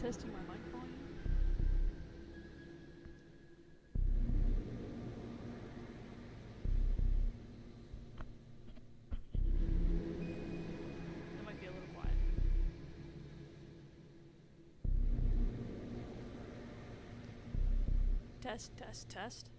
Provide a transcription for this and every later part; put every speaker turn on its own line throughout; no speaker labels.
Testing my mic volume. That might be a little quiet. Test, test, test.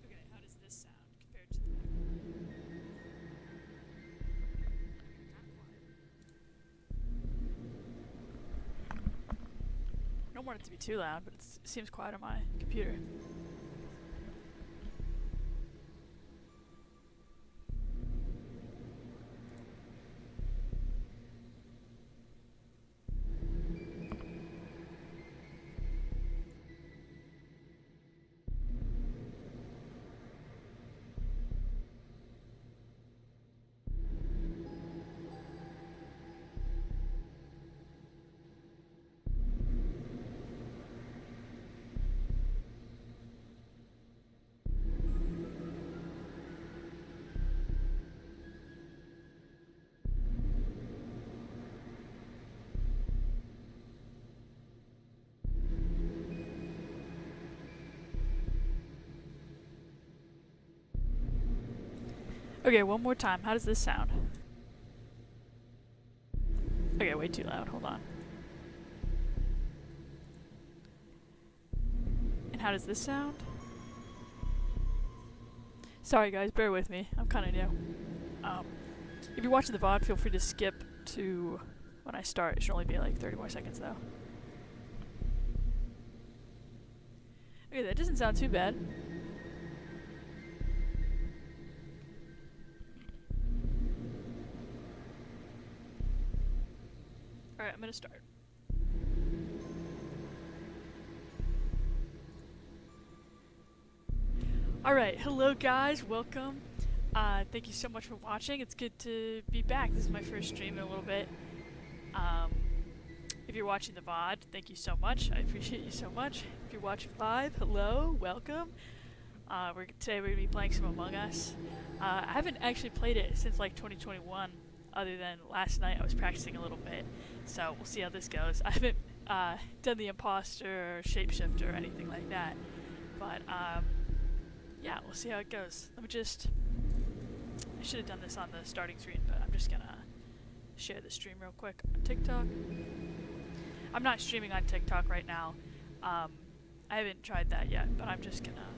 Okay, how does this sound compared to the back? Not quiet. I don't want it to be too loud, but it seems quiet on my computer. Okay, one more time. How does this sound? Okay, way too loud. Hold on. And how does this sound? Sorry guys, bear with me. I'm kind of new. If you're watching the VOD, feel free to skip to when I start. It should only be like 30 more seconds though. Okay, that doesn't sound too bad. Alright, I'm gonna start. Alright, hello guys, welcome. Thank you so much for watching. It's good to be back. This is my first stream in a little bit. If you're watching the VOD, thank you so much. I appreciate you so much. If you're watching live, hello, welcome. Today we're going to be playing some Among Us. I haven't actually played it since like 2021, other than last night I was practicing a little bit. So we'll see how this goes. I haven't done the imposter or shapeshifter or anything like that. But yeah, we'll see how it goes. Let me just... I should have done this on the starting screen, but I'm just gonna share the stream real quick on TikTok. I'm not streaming on TikTok right now. I haven't tried that yet, but I'm just gonna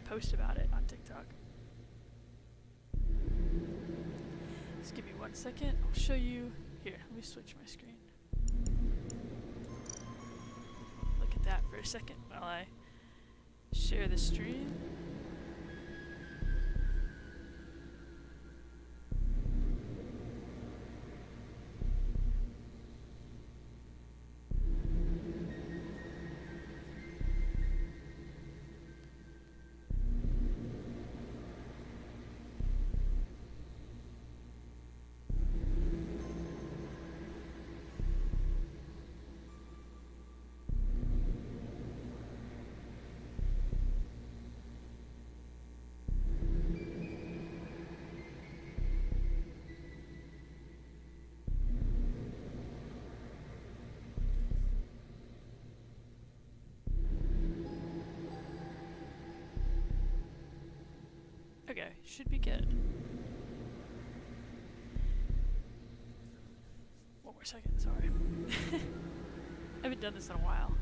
post about it on TikTok. Just give me 1 second. I'll show you. Here, let me switch my screen. Look at that for a second while I share the stream. Okay, should be good. 1 more second, sorry. I haven't done this in a while.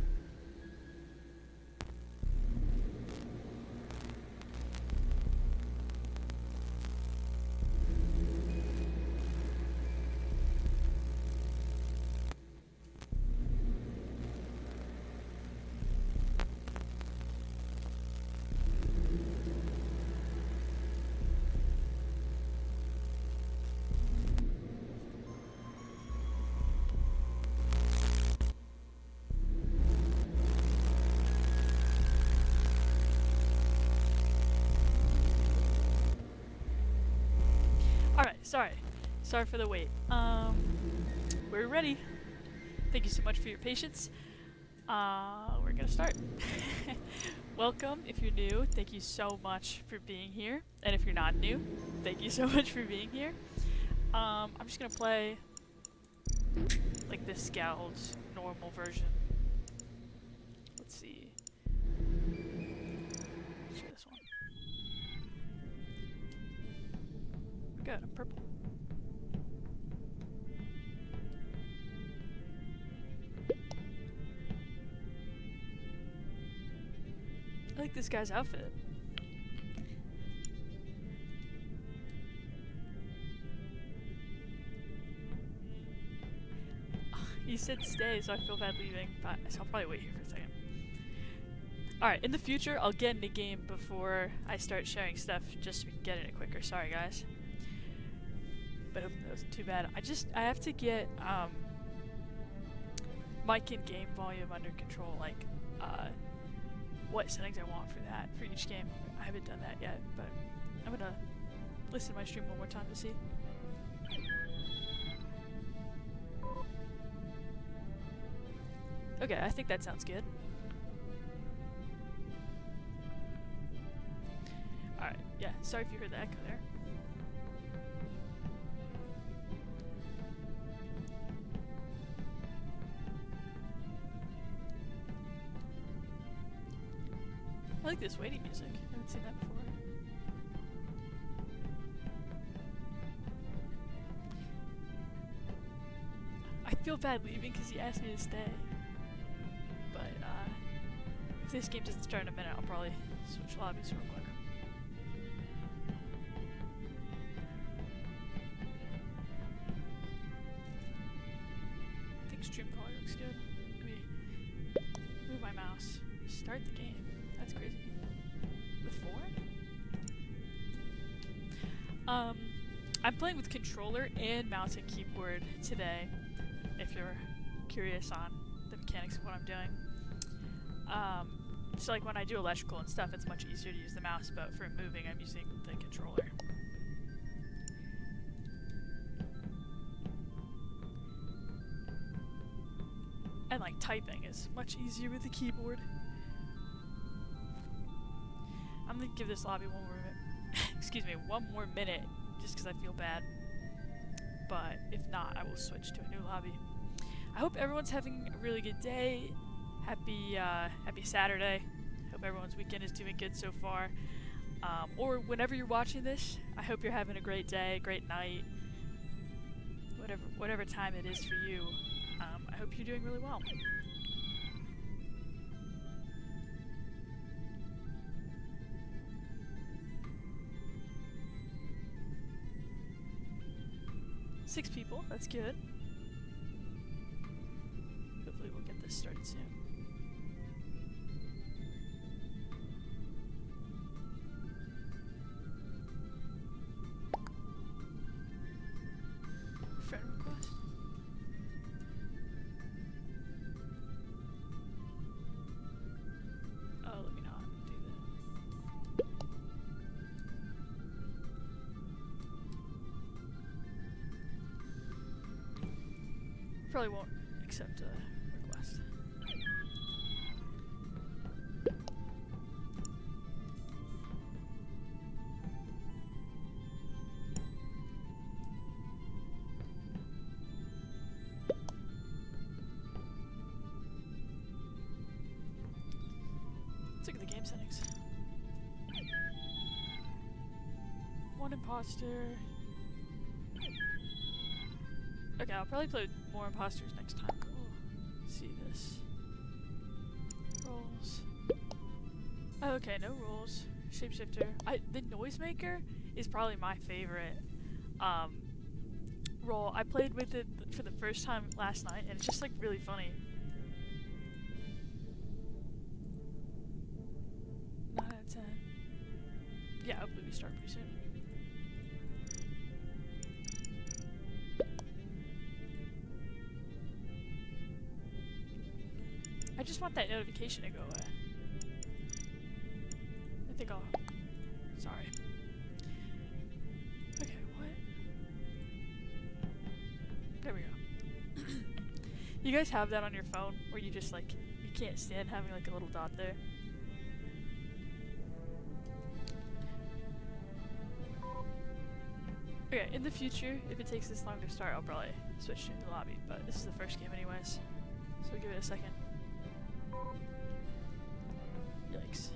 Alright, sorry. Sorry for the wait. We're ready. Thank you so much for your patience. We're gonna start. Welcome if you're new. Thank you so much for being here. And if you're not new, thank you so much for being here. I'm just gonna play like the Scald's normal version. Let's see. Let's try this one. Good, I'm purple. I like this guy's outfit. You said stay, so I feel bad leaving, but so I'll probably wait here for a second. Alright, in the future, I'll get in the game before I start sharing stuff, just so we can get in it quicker. Sorry, guys. But hopefully that wasn't too bad. I have to get, mic and game volume under control, like, what settings I want for that, for each game. I haven't done that yet, but I'm gonna listen to my stream one more time to see. Okay, I think that sounds good. Alright, yeah, sorry if you heard the echo there. I like this waiting music. I haven't seen that before. I feel bad leaving because he asked me to stay. But, if this game doesn't start in a minute, I'll probably switch lobbies real quick. I think stream quality looks good. Let me move my mouse. Start the game. That's crazy. With 4? I'm playing with controller and mouse and keyboard today, if you're curious on the mechanics of what I'm doing. So like when I do electrical and stuff, it's much easier to use the mouse, but for moving, I'm using the controller. And like typing is much easier with the keyboard. I'm gonna give this lobby one more excuse me, one more minute, just because I feel bad. But if not, I will switch to a new lobby. I hope everyone's having a really good day. Happy Saturday. Hope everyone's weekend is doing good so far. Or whenever you're watching this, I hope you're having a great day, great night. Whatever time it is for you. I hope you're doing really well. Six people, that's good. Hopefully we'll get this started soon. Friend request? Oh, let me not do that. Probably won't accept a request. Let's look at the game settings. One imposter. Okay, I'll probably play with more imposters next time. We'll see this. Rolls. Oh, okay, no rolls. Shapeshifter. The Noisemaker is probably my favorite role. I played with it for the first time last night, and it's just like really funny. 9 out of 10. Yeah, hopefully we start pretty soon. I just want that notification to go away. I think I'll... Sorry. Okay, what? You guys have that on your phone where you just like you can't stand having like a little dot there? Okay, in the future, if it takes this long to start, I'll probably switch to the lobby, but this is the first game anyways. So give it a second. Yikes.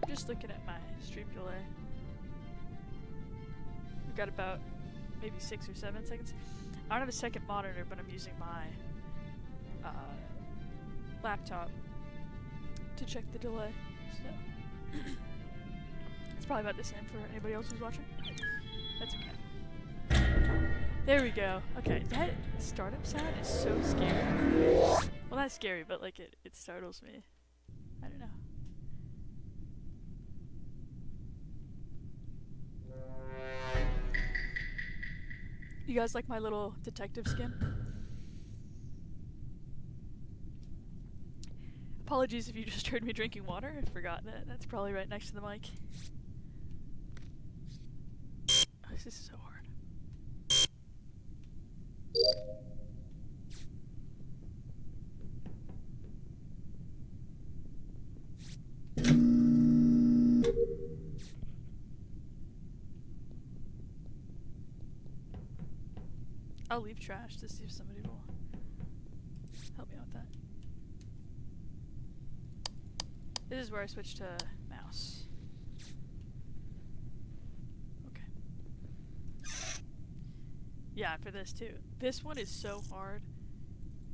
Just looking at my stream delay. We've got about maybe 6 or 7 seconds. I don't have a second monitor, but I'm using my laptop to check the delay. So it's probably about the same for anybody else who's watching. That's okay. There we go. Okay, that startup sound is so scary. Well, not scary, but like it startles me. I don't know. You guys like my little detective skin? Apologies if you just heard me drinking water. I forgot that. That's probably right next to the mic. Oh, this is so hard. I'll leave trash to see if somebody will help me out with that. This is where I switch to mouse. Okay. Yeah, for this too. This one is so hard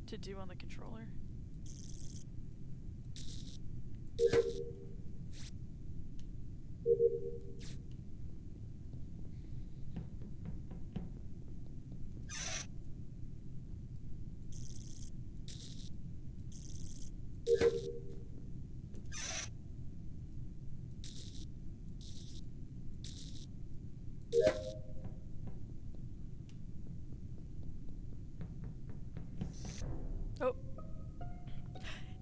to do on the controller. Oh.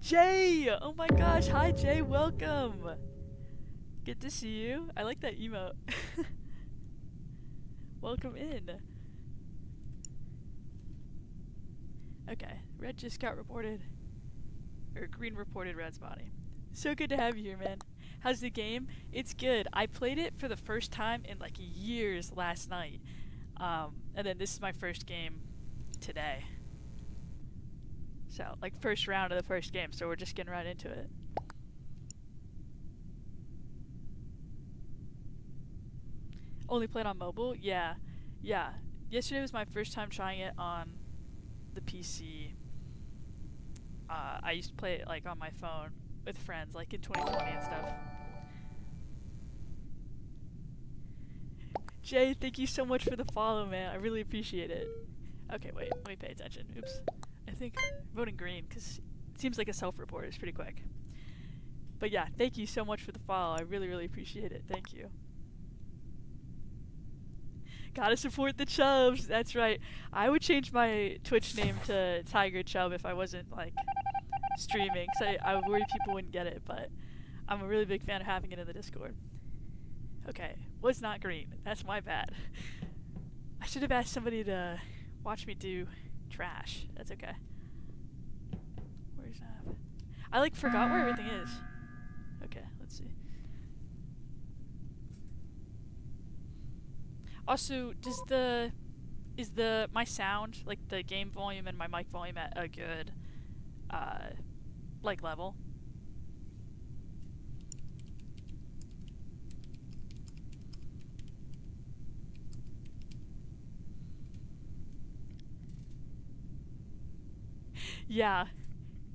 Jay! Oh my gosh, hi Jay, welcome! Good to see you. I like that emote. Welcome in. Okay, red just got reported. Or green reported red's body. So good to have you here, man. How's the game? It's good. I played it for the first time in like years last night. And then this is my first game today. So, like first round of the first game, so we're just getting right into it. Only played on mobile? Yeah. Yeah. Yesterday was my first time trying it on the PC. I used to play it like on my phone with friends, like in 2020 and stuff. Jay, thank you so much for the follow, man. I really appreciate it. Okay, wait, let me pay attention. Oops. I think voting green, because it seems like a self-report is pretty quick. But yeah, thank you so much for the follow. I really, really appreciate it. Thank you. Gotta support the Chubs. That's right. I would change my Twitch name to Tiger Chub if I wasn't like streaming, so I would worry people wouldn't get it, but I'm a really big fan of having it in the Discord. Okay, was not green. That's my bad. I should have asked somebody to watch me do trash. That's okay. Where's that? I like forgot where everything is. Okay, let's see. Also, is my sound, like the game volume and my mic volume at a good like level? Yeah,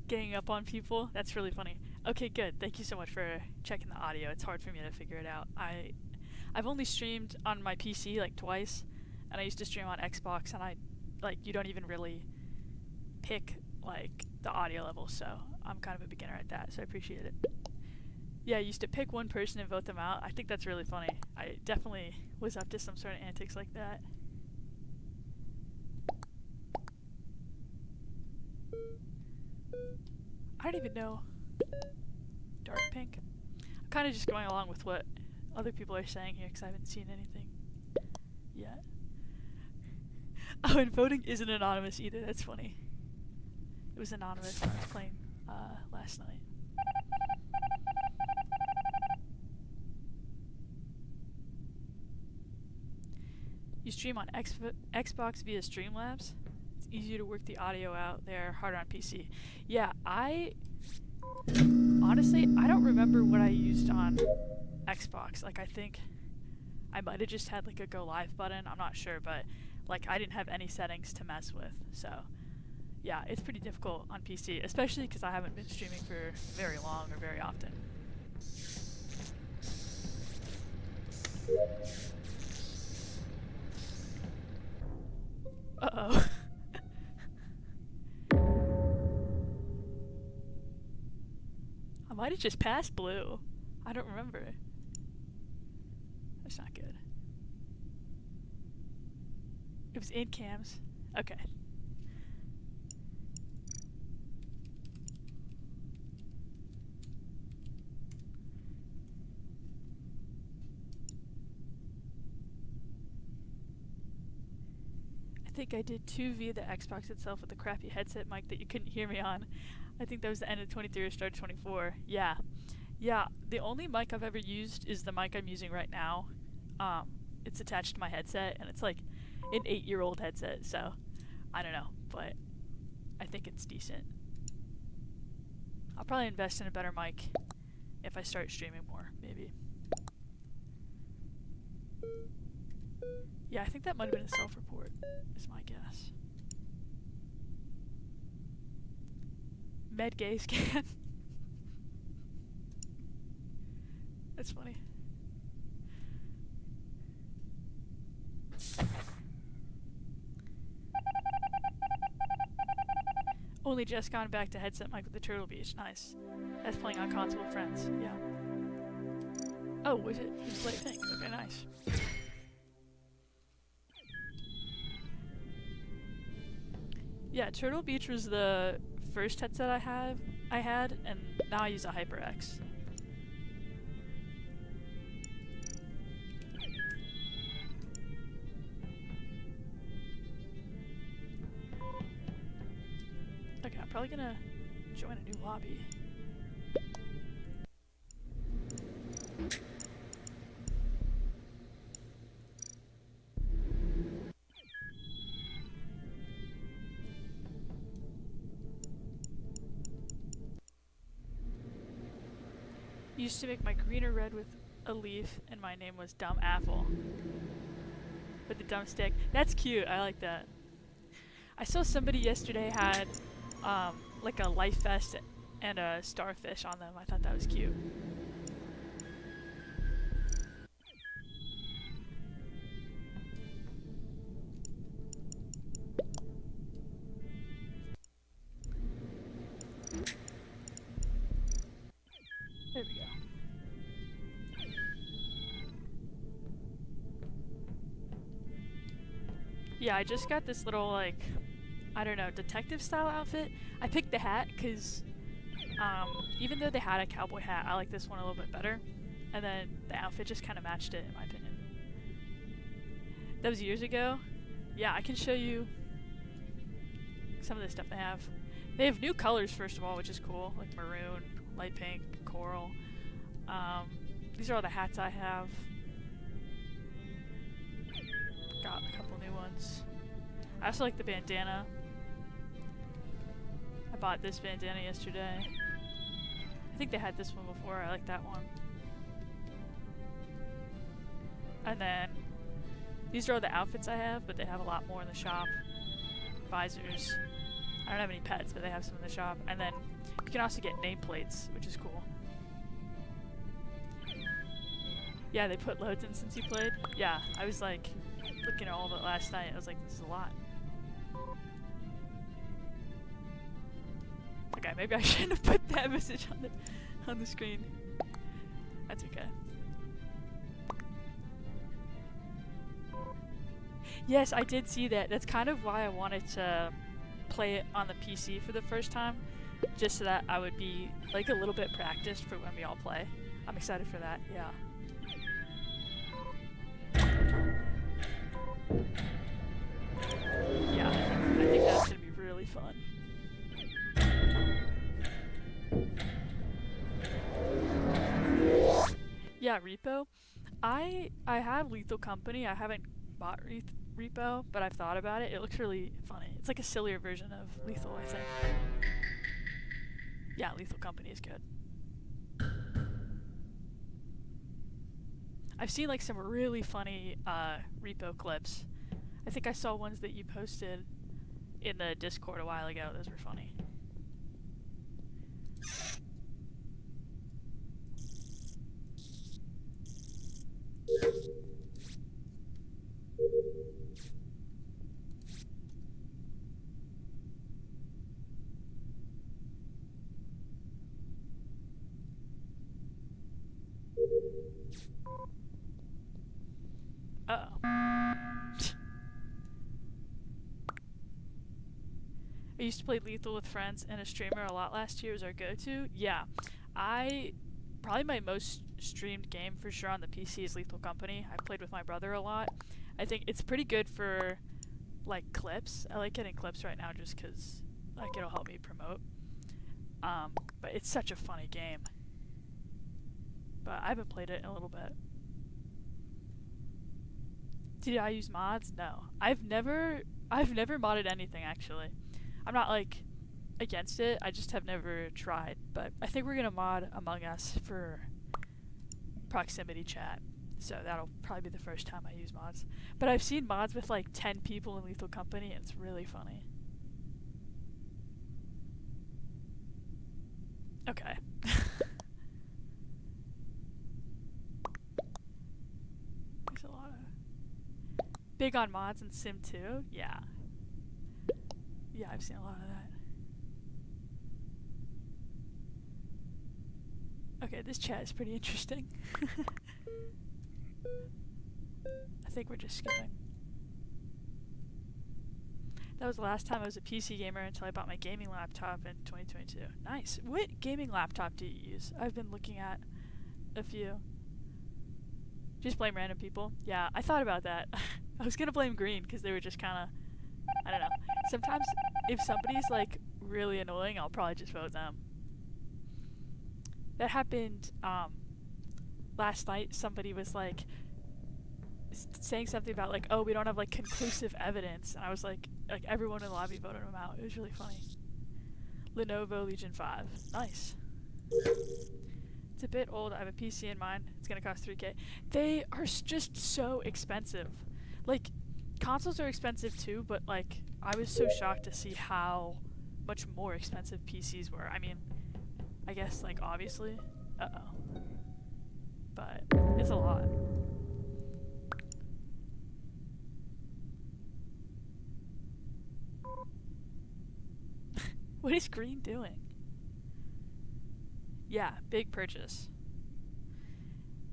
ganging up on people. That's really funny. Okay, good. Thank you so much for checking the audio. It's hard for me to figure it out. I've only streamed on my PC like twice, and I used to stream on Xbox, and you don't even really pick like the audio level, so I'm kind of a beginner at that, so I appreciate it. Yeah, I used to pick one person and vote them out. I think that's really funny. I definitely was up to some sort of antics like that. I don't even know. Dark pink. I'm kind of just going along with what other people are saying here because I haven't seen anything yet. Oh, and voting isn't anonymous either. That's funny. It was anonymous when I was playing last night. You stream on Xbox via Streamlabs. It's easier to work the audio out there, harder on PC. Yeah, honestly, I don't remember what I used on Xbox. Like, I think I might have just had like a go live button. I'm not sure, but like I didn't have any settings to mess with. So yeah, it's pretty difficult on PC, especially because I haven't been streaming for very long or very often. Uh-oh. I might have just passed blue. I don't remember. That's not good. It was in cams. Okay. I think I did 2 via the Xbox itself with the crappy headset mic that you couldn't hear me on. I think that was the end of 23 or start of 24. Yeah. Yeah, the only mic I've ever used is the mic I'm using right now. It's attached to my headset, and it's like an 8-year-old headset, so I don't know, but I think it's decent. I'll probably invest in a better mic if I start streaming more, maybe. Yeah, I think that might have been a self-report, is my guess. Med gaze scan. That's funny. Only just gone back to headset mic with the Turtle Beach. Nice. That's playing on console with friends. Yeah. Oh, was it? It's light pink. Okay, nice. Yeah, Turtle Beach was the first headset I had, and now I use a HyperX. Okay, I'm probably gonna join a new lobby. Used to make my green or red with a leaf, and my name was Dumb Apple. With the dumb stick. That's cute. I like that. I saw somebody yesterday had like a life vest and a starfish on them. I thought that was cute. There we go. Yeah, I just got this little, like, I don't know, detective style outfit. I picked the hat because even though they had a cowboy hat, I like this one a little bit better. And then the outfit just kind of matched it, in my opinion. That was years ago. Yeah, I can show you some of the stuff they have. They have new colors, first of all, which is cool, like maroon, light pink, coral. These are all the hats I have. Got a couple new ones. I also like the bandana. I bought this bandana yesterday. I think they had this one before. I like that one. And then these are all the outfits I have, but they have a lot more in the shop. Visors. I don't have any pets, but they have some in the shop. And then you can also get nameplates, which is cool. Yeah, they put loads in since you played. Yeah, I was like looking at all of it last night. I was like, this is a lot. Okay, maybe I shouldn't have put that message on the screen. That's okay. Yes, I did see that. That's kind of why I wanted to play it on the PC for the first time, just so that I would be like a little bit practiced for when we all play. I'm excited for that. Yeah. Yeah, I think that's gonna be really fun. Yeah, Repo. I have Lethal Company. I haven't bought Repo, but I've thought about it. It looks really funny. It's like a sillier version of Lethal, I think. Yeah, Lethal Company is good. I've seen like some really funny Repo clips. I think I saw ones that you posted in the Discord a while ago. Those were funny. Uh-oh. I used to play Lethal with friends and a streamer a lot last year was our go-to. Yeah. Probably my most streamed game for sure on the PC is Lethal Company. I've played with my brother a lot. I think it's pretty good for like clips. I like getting clips right now just because like it'll help me promote. But it's such a funny game. But I haven't played it in a little bit. Did I use mods? No. I've never modded anything actually. I'm not like against it, I just have never tried. But I think we're gonna mod Among Us for proximity chat. So that'll probably be the first time I use mods. But I've seen mods with like 10 people in Lethal Company and it's really funny. Okay. There's a lot of... Big on mods in Sim 2? Yeah. Yeah, I've seen a lot of that. Okay, this chat is pretty interesting. I think we're just skipping. That was the last time I was a PC gamer until I bought my gaming laptop in 2022. Nice. What gaming laptop do you use? I've been looking at a few. Just blame random people? Yeah, I thought about that. I was gonna blame Green because they were just kinda... I don't know. Sometimes if somebody's like really annoying, I'll probably just vote them. That happened last night. Somebody was like saying something about like, oh, we don't have like conclusive evidence, and I was like everyone in the lobby voted him out. It was really funny. Lenovo Legion 5. Nice. It's a bit old. I have a PC in mind. It's gonna cost $3K. They are just so expensive. Like, consoles are expensive too, but like, I was so shocked to see how much more expensive PCs were. I mean, I guess like obviously, but it's a lot. What is Green doing? Yeah, big purchase.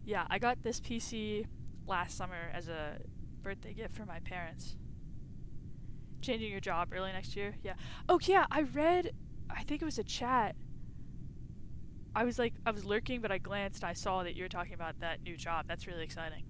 Yeah, I got this PC last summer as a birthday gift for my parents. Changing your job early next year? Yeah. Oh yeah, I think it was a chat. I was lurking, but I glanced and I saw that you were talking about that new job. That's really exciting.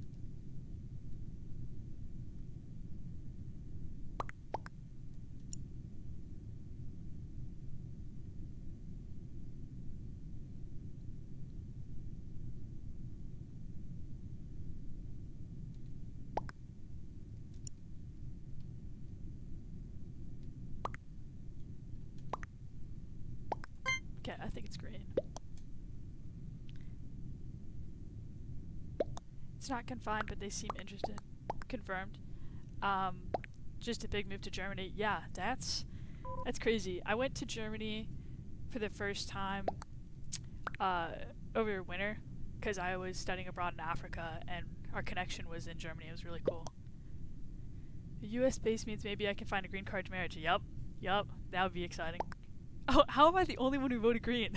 Okay, I think it's green. It's not confined, but they seem interested. Confirmed. Just a big move to Germany. Yeah, that's crazy. I went to Germany for the first time over winter because I was studying abroad in Africa and our connection was in Germany. It was really cool. The US base means maybe I can find a green card to marriage. Yup. That would be exciting. Oh, how am I the only one who voted green?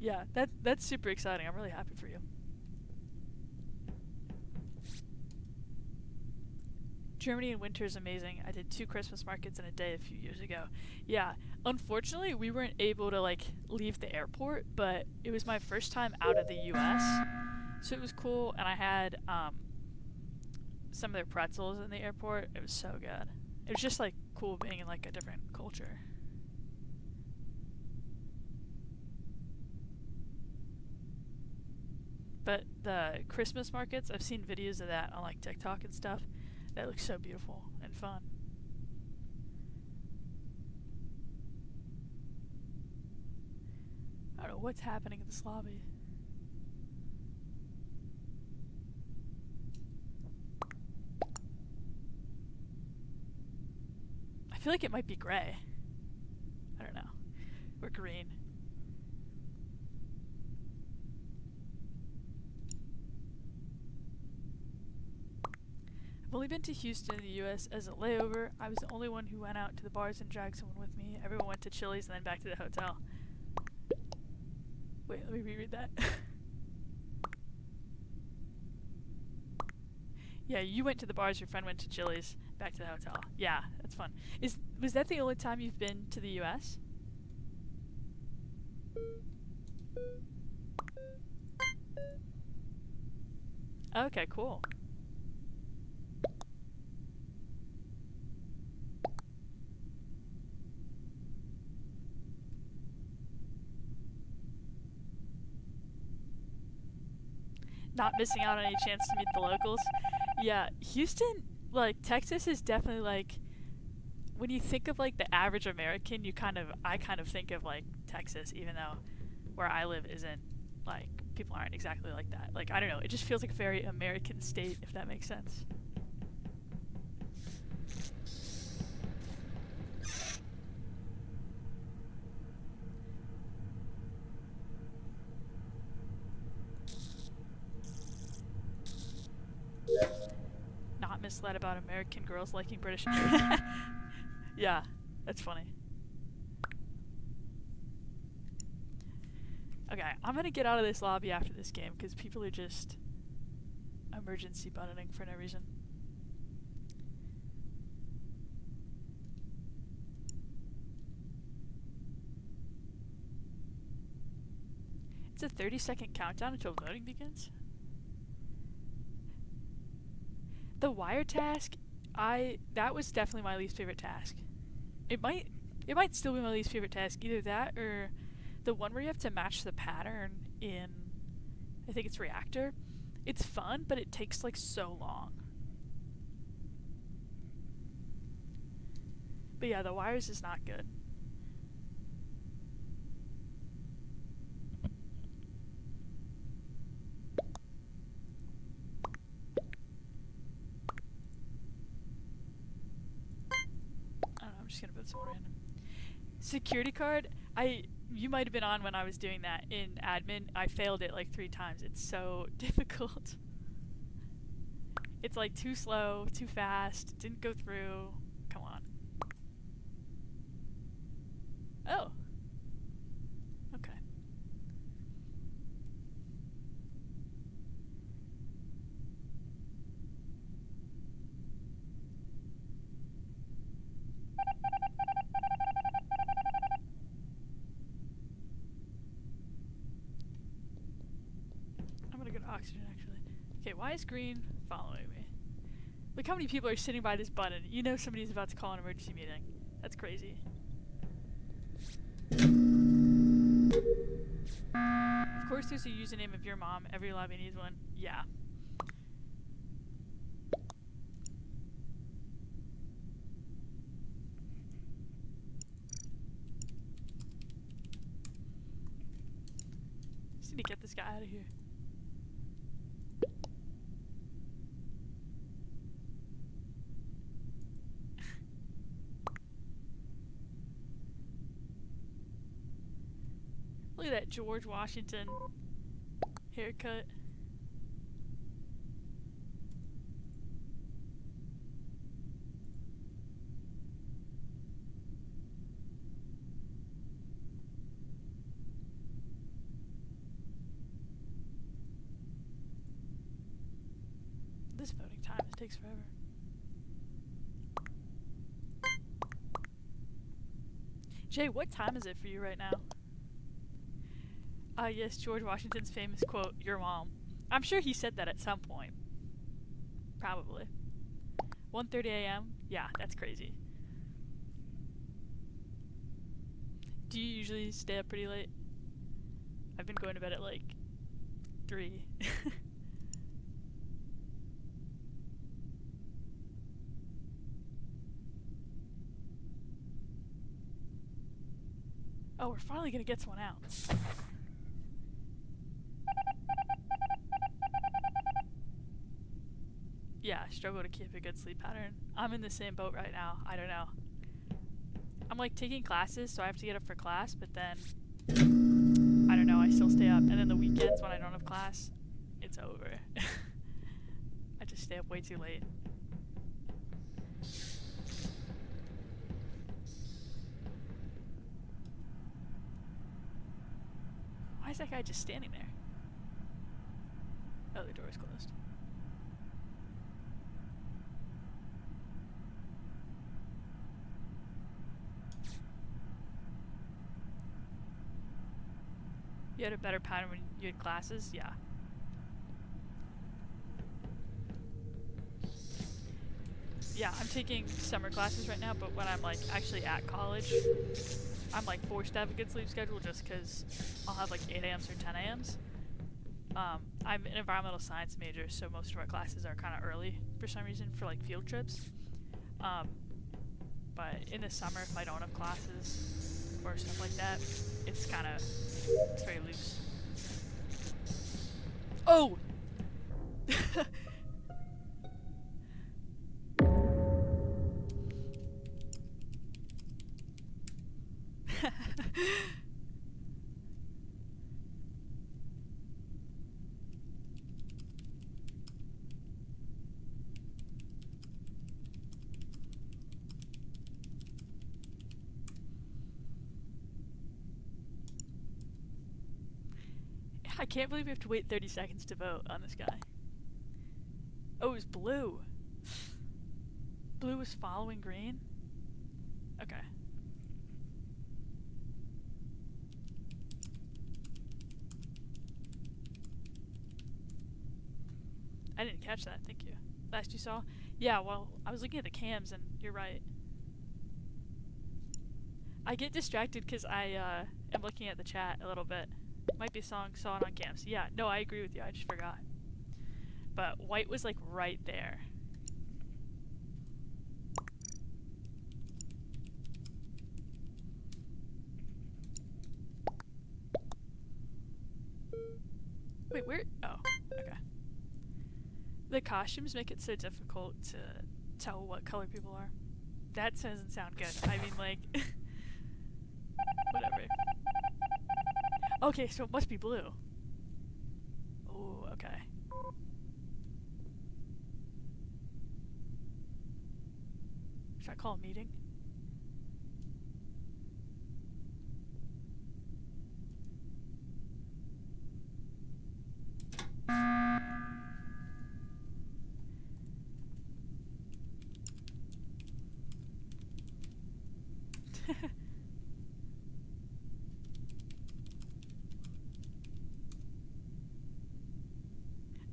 Yeah, that's super exciting. I'm really happy for you. Germany in winter is amazing. I did 2 Christmas markets in a day a few years ago. Yeah, unfortunately, we weren't able to like leave the airport, but it was my first time out of the U.S., so it was cool. And I had some of their pretzels in the airport. It was so good. It was just like cool being in like a different culture. But the Christmas markets, I've seen videos of that on like TikTok and stuff. That looks so beautiful and fun. I don't know what's happening in this lobby. I feel like it might be gray. I don't know. Or green. I've only been to Houston in the U.S. as a layover. I was the only one who went out to the bars and dragged someone with me. Everyone went to Chili's and then back to the hotel. Wait, let me reread that. Yeah, you went to the bars, your friend went to Chili's, back to the hotel. Yeah, that's fun. Was that the only time you've been to the U.S.? Okay, cool. Not missing out on any chance to meet the locals. Yeah, Houston, like Texas is definitely like when you think of like the average American, I kind of think of like Texas, even though where I live isn't like people aren't exactly like that. Like I don't know, it just feels like a very American state, if that makes sense. Not misled about American girls liking British. Yeah, that's funny. Okay, I'm gonna get out of this lobby after this game because people are just emergency buttoning for no reason. It's a 30-second countdown until voting begins. The wire task, that was definitely my least favorite task. It might still be my least favorite task. Either that or the one where you have to match the pattern in, I think it's Reactor. It's fun, but it takes like so long. But yeah, the wires is not good. I don't know, I'm just gonna put someone random. Security card, you might have been on when I was doing that in admin. I failed it like 3 times. It's so difficult. It's like too slow, too fast, didn't go through. Come on. Oh. Okay. I'm gonna go to oxygen actually. Okay, why is green following me? Look how many people are sitting by this button. You know somebody's about to call an emergency meeting. That's crazy. Of course there's a username of your mom. Every lobby needs one. Yeah. Just need to get this guy out of here. Look at that George Washington haircut. This voting time, it takes forever. Jay, what time is it for you right now? Yes, George Washington's famous quote, "Your mom." I'm sure he said that at some point. Probably. 1:30 a.m.? Yeah, that's crazy. Do you usually stay up pretty late? I've been going to bed at like 3. Oh, we're finally gonna get someone out. Yeah, I struggle to keep a good sleep pattern. I'm in the same boat right now. I don't know. I'm like taking classes, so I have to get up for class, but then I don't know, I still stay up. And then the weekends when I don't have class, it's over. I just stay up way too late. Why is that guy just standing there? Oh, the door is closed. You had a better pattern when you had classes? Yeah. Yeah, I'm taking summer classes right now, but when I'm like actually at college, I'm like forced to have a good sleep schedule just because I'll have like 8 a.m.s or 10 a.m.s. I'm an environmental science major, so most of our classes are kind of early for some reason for like field trips. But in the summer, if I don't have classes or stuff like that, it's very loose. Oh! I can't believe we have to wait 30 seconds to vote on this guy. Oh, it was blue. Blue was following green? Okay. I didn't catch that, thank you. Last you saw? Yeah, well, I was looking at the cams and you're right. I get distracted because I am looking at the chat a little bit. Might be a song saw it on cams. Yeah, no, I agree with you, I just forgot. But white was like right there. Wait, where? Oh, okay. The costumes make it so difficult to tell what color people are. That doesn't sound good. I mean, like, whatever. Okay, so it must be blue. Oh, okay. Should I call a meeting?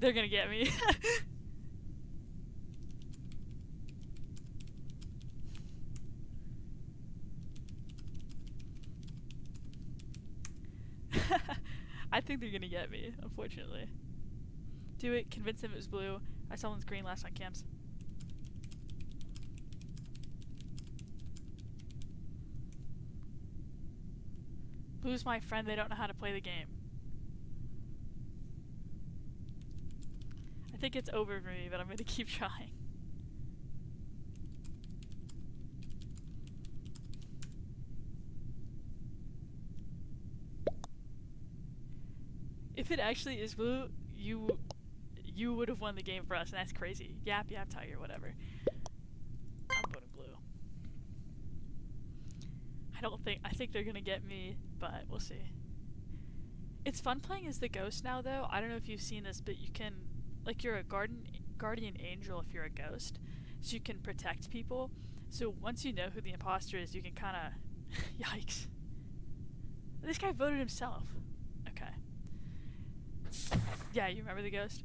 They're gonna get me. I think they're gonna get me, unfortunately. Do it, convince them it was blue. I saw one's green last on cams. Blue's my friend, they don't know how to play the game. I think it's over for me, but I'm gonna keep trying. If it actually is blue, you would have won the game for us, and that's crazy. Yap, tiger, whatever. I'm voting blue. I think they're gonna get me, but we'll see. It's fun playing as the ghost now, though. I don't know if you've seen this, but you can, like, you're a guardian angel if you're a ghost, so you can protect people. So once you know who the imposter is, you can kind of Yikes. This guy voted himself. Okay. Yeah, you remember the ghost?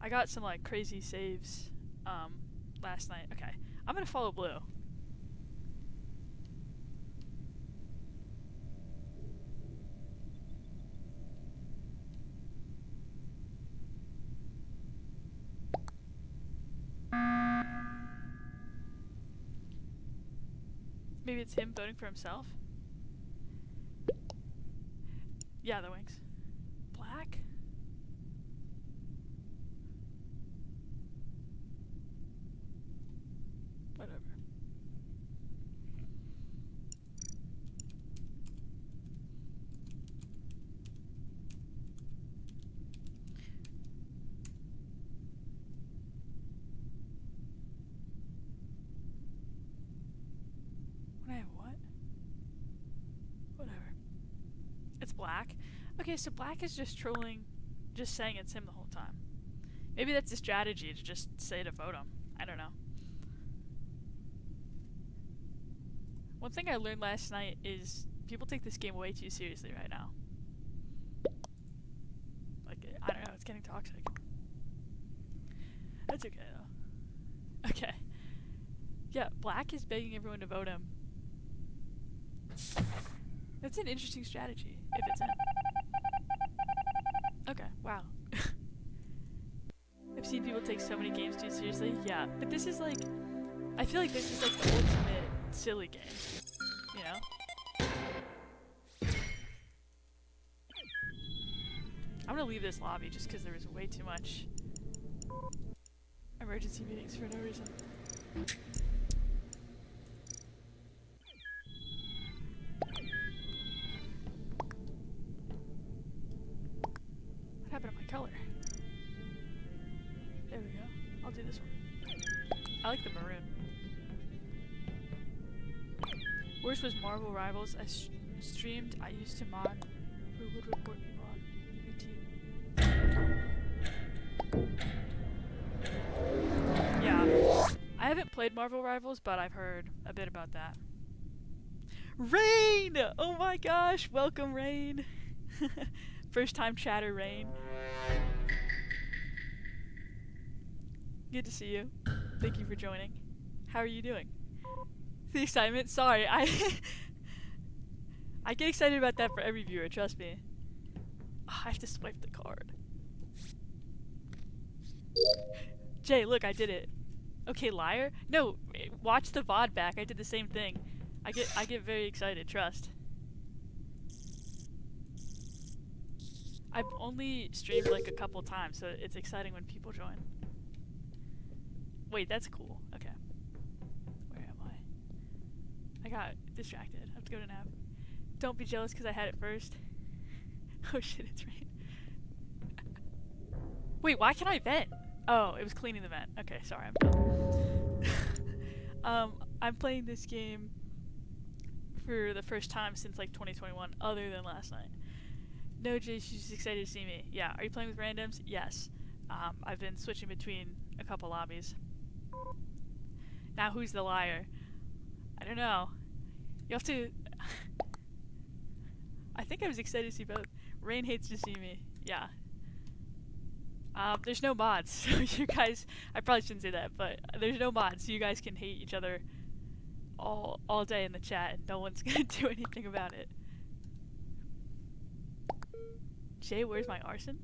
I got some like crazy saves last night. Okay. I'm gonna follow blue. Maybe it's him voting for himself? Yeah, the wings. Black? Whatever. When I have what? Whatever. It's black. Okay, so black is just trolling, just saying it's him the whole time. Maybe that's a strategy to just say to vote him. I don't know. One thing I learned last night is people take this game way too seriously right now. Like, I don't know, it's getting toxic. That's okay though. Okay. Yeah, black is begging everyone to vote him. That's an interesting strategy, if it's him. Okay, wow. I've seen people take so many games too seriously. Yeah, but this is like, I feel like this is like the ultimate silly game, you know? I'm gonna leave this lobby just because there was way too much emergency meetings for no reason. What happened to my color? There we go. I'll do this one. I like the maroon. Worst was Marvel Rivals. I streamed. I used to mod who would report people on your team. Yeah. I haven't played Marvel Rivals, but I've heard a bit about that. Rain! Oh my gosh! Welcome, Rain! First time chatter, Rain. Good to see you. Thank you for joining. How are you doing? The excitement? Sorry, I get excited about that for every viewer, trust me. Oh, I have to swipe the card. Jay, look, I did it. Okay, liar? No, watch the VOD back. I did the same thing. I get very excited, trust. I've only streamed like a couple times, so it's exciting when people join. Wait, that's cool. Okay. Where am I? I got distracted. I have to go to nap. Don't be jealous because I had it first. Oh shit, it's rain. Wait, why can't I vent? Oh, it was cleaning the vent. Okay, sorry, I'm dumb. I'm playing this game for the first time since like 2021, other than last night. No, Jay, she's excited to see me. Yeah, are you playing with randoms? Yes. I've been switching between a couple lobbies. Now who's the liar? I don't know. You have to... I think I was excited to see both. Rain hates to see me. Yeah. There's no mods, so you guys... I probably shouldn't say that, but there's no mods, so you guys can hate each other all day in the chat, and no one's gonna do anything about it. Jay, where's my arson?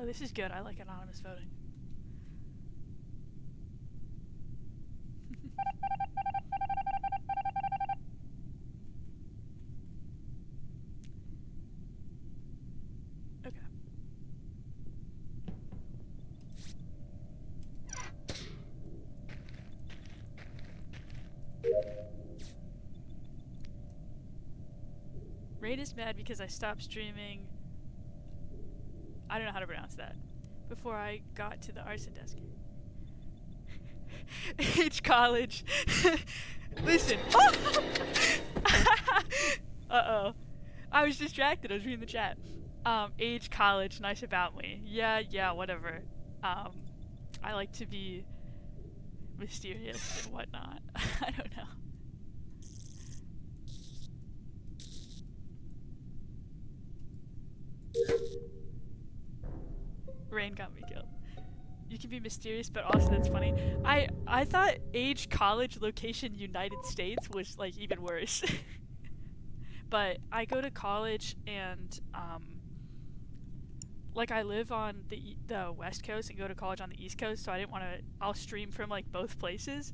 Oh, this is good. I like anonymous voting. Okay. Raid is mad because I stopped streaming. I don't know how to pronounce that. Before I got to the arson desk. H college. Listen. Uh-oh. I was distracted. I was reading the chat. Age, college, nice about me. Yeah, whatever. I like to be mysterious and whatnot. I don't know. Rain got me killed. You can be mysterious, but also that's funny. I thought age, college, location, United States was like even worse. But I go to college and like I live on the West Coast and go to college on the East Coast, so I didn't want to. I'll stream from like both places.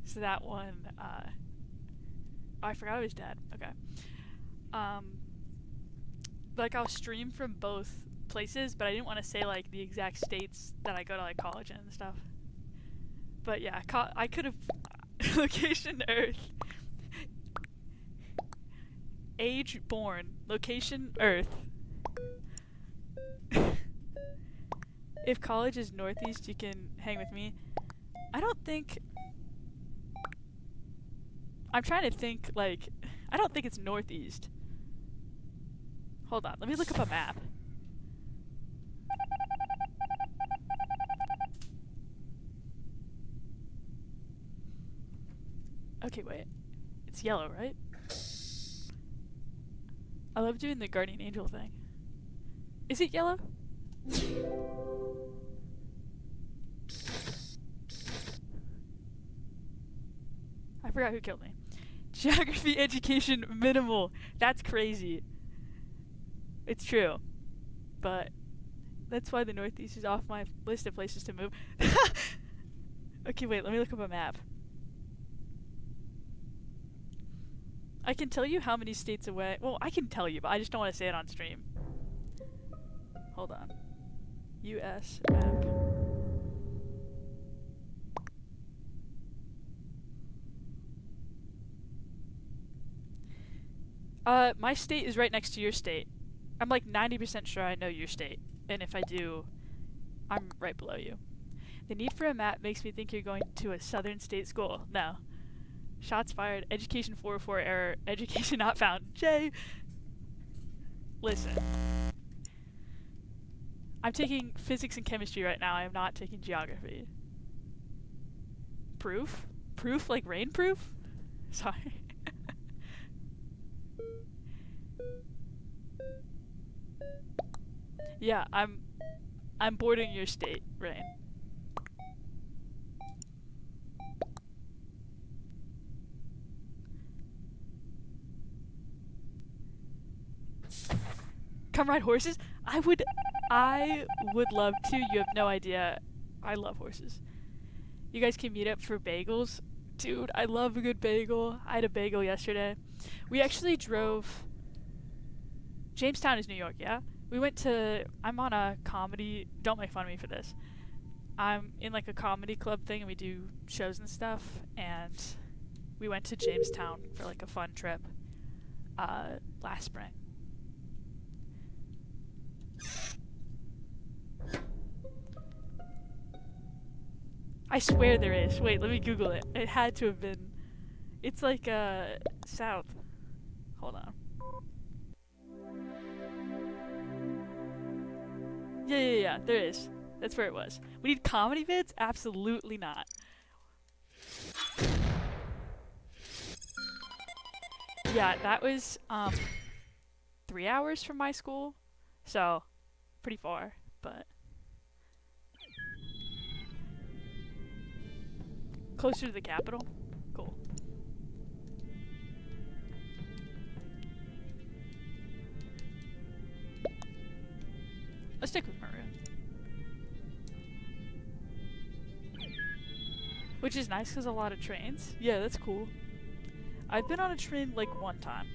So that one, oh, I forgot it was dead. Okay. Like I'll stream from both places, but I didn't want to say like the exact states that I go to like college in and stuff. But yeah, I could have location Earth, age born, location Earth. If college is northeast, you can hang with me. I don't think. I'm trying to think like. I don't think it's northeast. Hold on, let me look up a map. Okay, wait. It's yellow, right? I love doing the guardian angel thing. Is it yellow? I forgot who killed me. Geography education minimal. That's crazy. It's true. But that's why the Northeast is off my list of places to move. Okay, wait, let me look up a map. I can tell you how many states away. Well, I can tell you, but I just don't want to say it on stream. Hold on. US map. My state is right next to your state. I'm like 90% sure I know your state. And if I do, I'm right below you. The need for a map makes me think you're going to a southern state school. No. Shots fired. Education 404 error. Education not found. Jay! Listen. I'm taking physics and chemistry right now. I am not taking geography. Proof? Proof like rain proof? Sorry. Yeah, I'm boarding your state, Rain. Come ride horses? I would love to. You have no idea. I love horses. You guys can meet up for bagels. Dude, I love a good bagel. I had a bagel yesterday. We actually drove. Jamestown is New York, yeah? We went to. I'm on a comedy. Don't make fun of me for this. I'm in like a comedy club thing and we do shows and stuff. And we went to Jamestown for like a fun trip last spring. I swear there is. Wait, let me Google it. It had to have been. It's like south. Hold on. Yeah. There is. That's where it was. We need comedy vids? Absolutely not. Yeah, that was 3 hours from my school, so pretty far, but closer to the capital. Cool. Let's stick with Maroon. Which is nice because a lot of trains. Yeah, that's cool. I've been on a train like one time.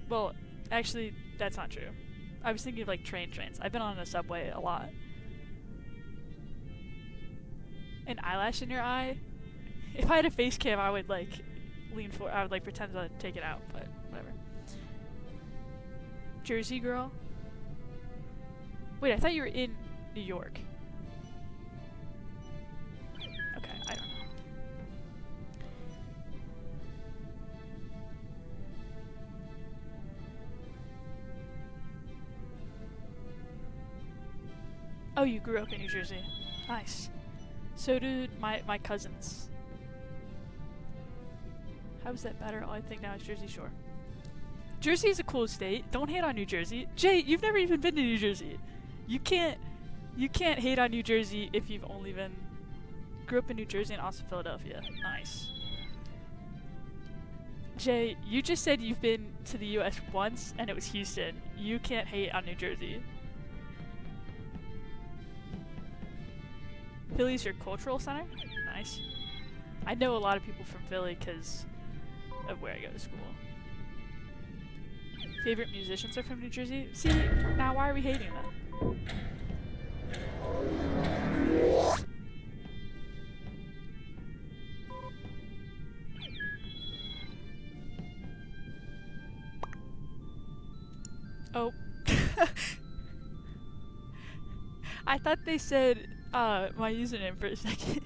Well, actually, that's not true. I was thinking of like trains. I've been on a subway a lot. An eyelash in your eye? If I had a face cam, I would like lean forward. I would like pretend to take it out, but whatever. Jersey girl? Wait, I thought you were in New York. Okay, I don't know. Oh, you grew up in New Jersey. Nice. So did my cousins. How is that better? All I think now is Jersey Shore. Jersey is a cool state. Don't hate on New Jersey. Jay, you've never even been to New Jersey. You can't hate on New Jersey if you've only been grew up in New Jersey and also Philadelphia. Nice. Jay, you just said you've been to the US once and it was Houston. You can't hate on New Jersey. Philly's your cultural center? Nice. I know a lot of people from Philly because of where I go to school. Favorite musicians are from New Jersey? See, now why are we hating them? Oh. I thought they said my username for a second.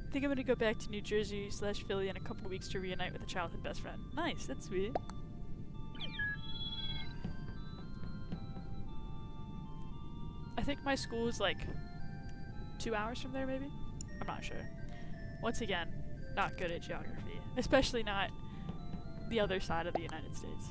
I think I'm gonna go back to New Jersey / Philly in a couple weeks to reunite with a childhood best friend. Nice, that's sweet. I think my school is like 2 hours from there, maybe? I'm not sure. Once again, not good at geography, especially not the other side of the United States.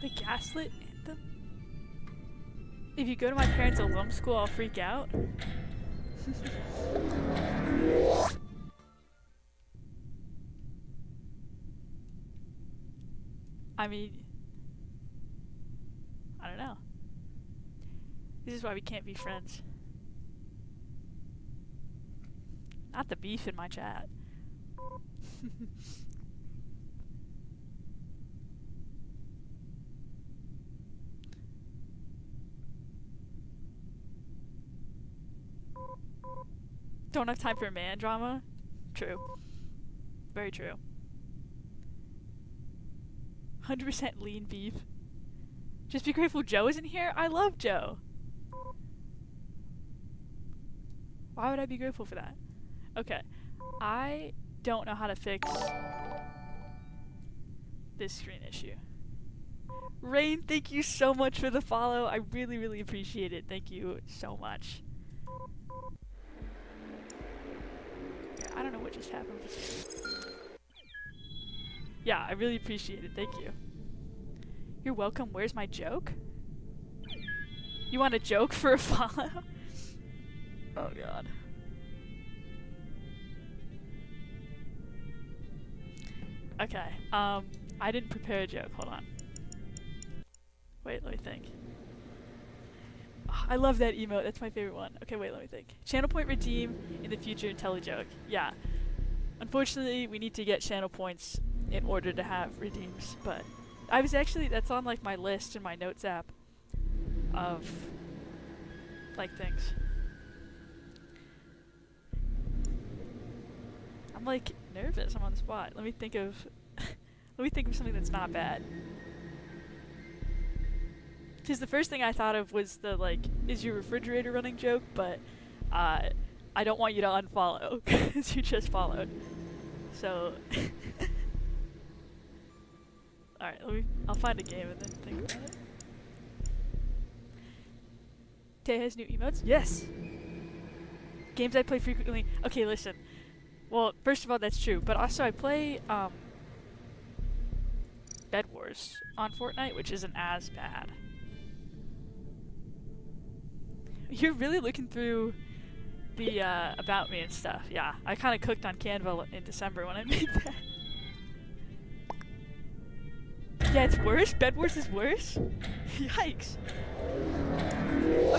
The Gaslit Anthem? If you go to my parents' alum school, I'll freak out. I mean, I don't know. This is why we can't be friends. Not the beef in my chat. Don't have time for man drama? True. Very true. 100% lean beef. Just be grateful Joe isn't here? I love Joe. Why would I be grateful for that? Okay. I don't know how to fix this screen issue. Rain, thank you so much for the follow. I really, really appreciate it. Thank you so much. I don't know what just happened. Yeah, I really appreciate it. Thank you. You're welcome. Where's my joke? You want a joke for a follow? Oh god. Okay. I didn't prepare a joke. Hold on. Wait, let me think. I love that emote. That's my favorite one. Okay, wait, let me think. Channel point redeem in the future, tell a joke. Yeah. Unfortunately, we need to get channel points in order to have redeems, but I was actually, that's on like my list in my notes app of like things. I'm like nervous. I'm on the spot. Let me think of something that's not bad. Because the first thing I thought of was the, like, is your refrigerator running joke, but I don't want you to unfollow, because you just followed. So, alright, I'll find a game and then think about it. Tay has new emotes? Yes! Games I play frequently. Okay, listen. Well, first of all, that's true, but also I play, Bed Wars on Fortnite, which isn't as bad. You're really looking through the about me and stuff. Yeah, I kind of cooked on Canva in December when I made that. Yeah, it's worse? Bed Wars is worse? Yikes.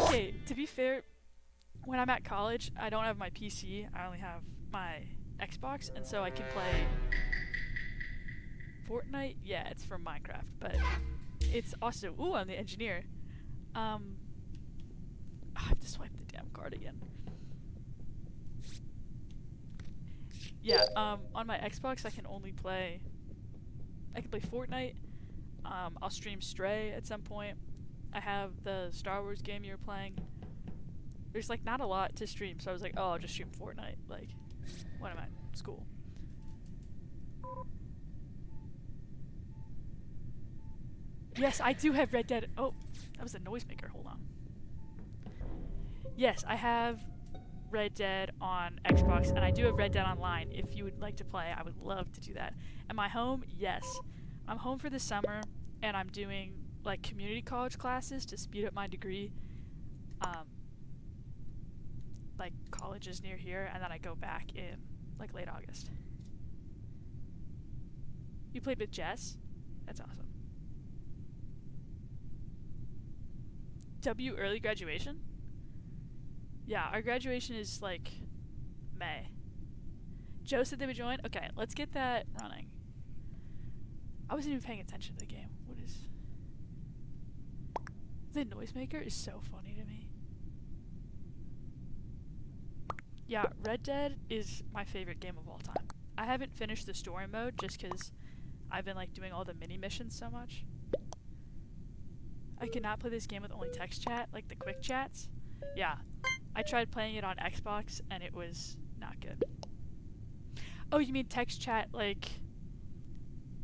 Okay, to be fair, when I'm at college, I don't have my PC. I only have my Xbox, and so I can play Fortnite. Yeah, it's from Minecraft, but it's also... Ooh, I'm the engineer. I have to swipe the damn card again. yeah, on my Xbox I can only play. I can play Fortnite. I'll stream Stray at some point. I have the Star Wars game you're playing. There's like not a lot to stream, so I was like, oh, I'll just stream Fortnite. Like, when I'm at school. Yes, I do have Red Dead. Oh, that was a noisemaker. Hold on. Yes, I have Red Dead on Xbox, and I do have Red Dead Online. If you would like to play, I would love to do that. Am I home? Yes. I'm home for the summer, and I'm doing like community college classes to speed up my degree. Like colleges near here, and then I go back in like late August. You played with Jess? That's awesome. W early graduation? Yeah, our graduation is like May. Joe said they would join? Okay, let's get that running. I wasn't even paying attention to the game. What is... The noisemaker is so funny to me. Yeah, Red Dead is my favorite game of all time. I haven't finished the story mode just because I've been like doing all the mini missions so much. I cannot play this game with only text chat, like the quick chats. Yeah, I tried playing it on Xbox and it was not good. Oh, you mean text chat like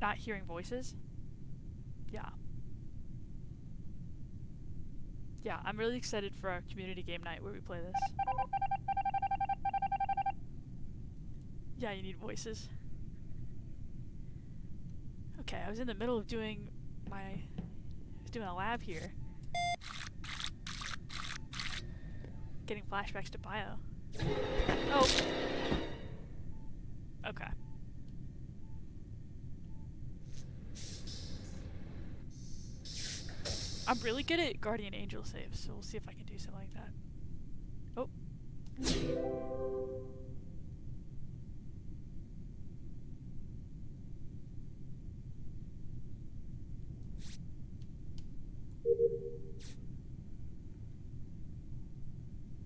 not hearing voices? Yeah. Yeah, I'm really excited for our community game night where we play this. Yeah, you need voices. Okay, I was in the middle of doing a lab here. Getting flashbacks to bio. Oh. Okay. I'm really good at Guardian Angel saves, so we'll see if I can do something like that. Oh.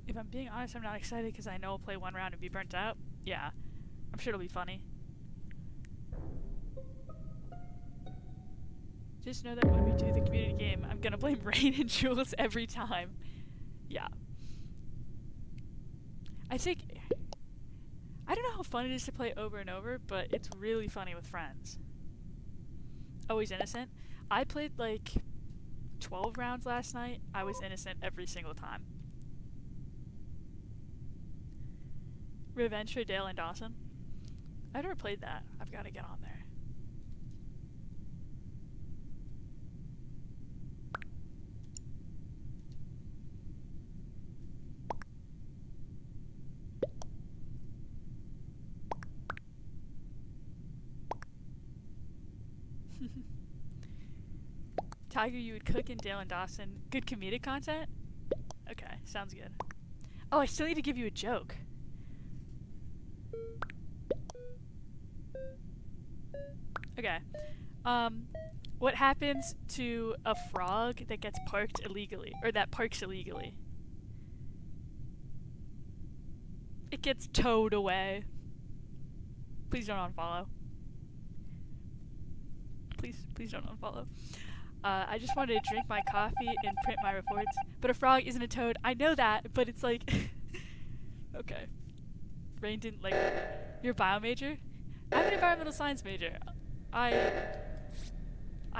If I'm being honest, I'm not excited because I know I'll play one round and be burnt out. Yeah, I'm sure it'll be funny. Just know that when we do the community game, I'm gonna blame Rain and Jules every time. Yeah. I don't know how fun it is to play over and over, but it's really funny with friends. Always innocent. I played like 12 rounds last night. I was innocent every single time. Revenge for Dale and Dawson. I've never played that. I've got to get on there. Tiger, you would cook in Dale and Dawson. Good comedic content? Okay, sounds good. Oh, I still need to give you a joke. Okay. What happens to a frog that gets parked illegally? Or that parks illegally? It gets towed away. Please don't unfollow. Please don't unfollow. I just wanted to drink my coffee and print my reports. But a frog isn't a toad. I know that, but it's like... Okay. Rain didn't like... You're a bio major? I'm an environmental science major. I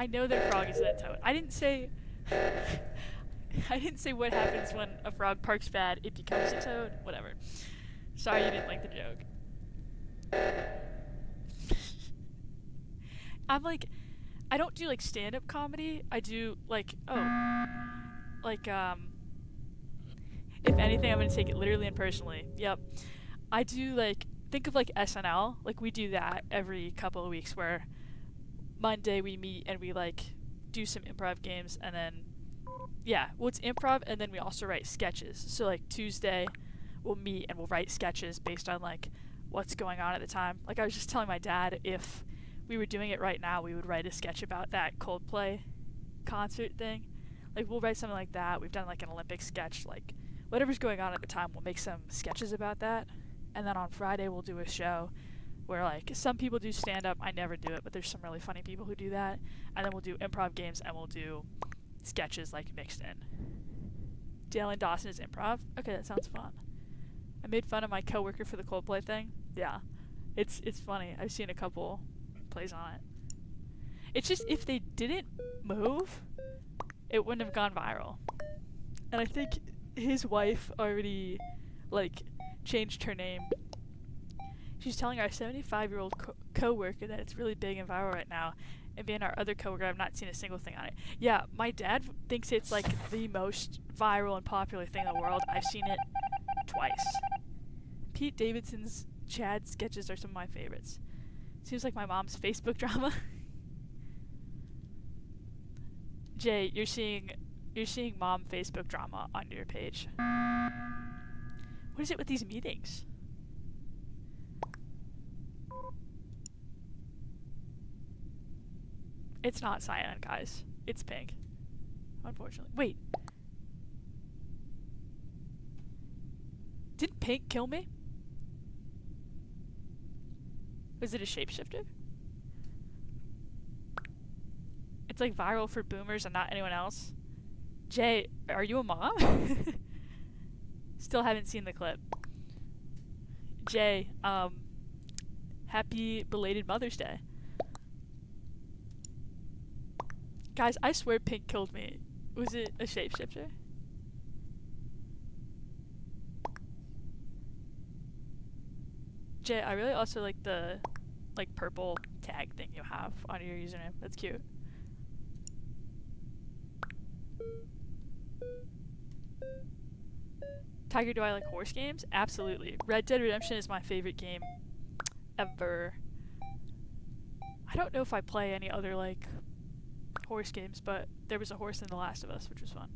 know that a frog isn't a toad. I didn't say... I didn't say what happens when a frog parks bad, it becomes a toad. Whatever. Sorry you didn't like the joke. I'm like... I don't do like stand-up comedy. I do like, if anything, I'm gonna take it literally and personally. Yep. I do like, think of like SNL. Like we do that every couple of weeks where Monday we meet and we like do some improv games and then, yeah, well it's improv and then we also write sketches. So like Tuesday we'll meet and we'll write sketches based on like what's going on at the time. Like I was just telling my dad if we were doing it right now, we would write a sketch about that Coldplay concert thing. Like, we'll write something like that. We've done, like, an Olympic sketch. Like, whatever's going on at the time, we'll make some sketches about that. And then on Friday, we'll do a show where like some people do stand up. I never do it, but there's some really funny people who do that. And then we'll do improv games and we'll do sketches like mixed in. Dale and Dawson is improv. Okay, that sounds fun. I made fun of my coworker for the Coldplay thing. Yeah, it's funny. I've seen a couple plays on it. It's just if they didn't move, it wouldn't have gone viral. And I think his wife already like changed her name. She's telling our 75-year-old co-worker that it's really big and viral right now. And being our other coworker, I've not seen a single thing on it. Yeah, my dad thinks it's like the most viral and popular thing in the world. I've seen it twice. Pete Davidson's Chad sketches are some of my favorites. Seems like my mom's Facebook drama. Jay, you're seeing mom Facebook drama on your page. What is it with these meetings? It's not cyan, guys. It's pink. Unfortunately. Wait. Did pink kill me? Was it a shapeshifter? It's like viral for boomers and not anyone else. Jay, are you a mom? Still haven't seen the clip. Jay, happy belated Mother's Day. Guys, I swear pink killed me. Was it a shapeshifter? Jay, I really also like the purple tag thing you have on your username. That's cute. Tiger, do I like horse games? Absolutely. Red Dead Redemption is my favorite game ever. I don't know if I play any other like horse games, but there was a horse in The Last of Us, which was fun.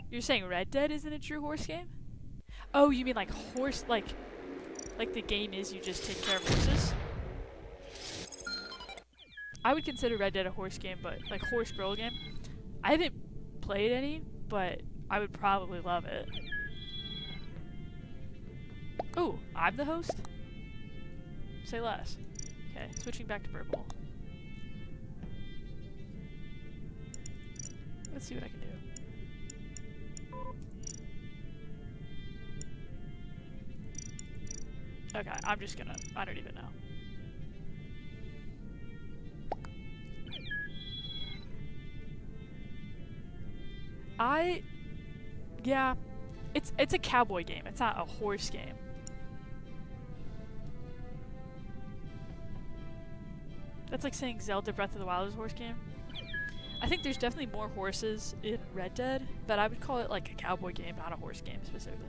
You're saying Red Dead isn't a true horse game? Oh, you mean like horse, like the game is you just take care of horses? I would consider Red Dead a horse game, but like horse girl game. I haven't played any, but I would probably love it. Ooh, I'm the host? Say less. Okay, switching back to purple. Let's see what I can do. Okay, I'm just gonna, I don't even know. Yeah, it's a cowboy game. It's not a horse game. That's like saying Zelda Breath of the Wild is a horse game. I think there's definitely more horses in Red Dead, but I would call it like a cowboy game, not a horse game specifically.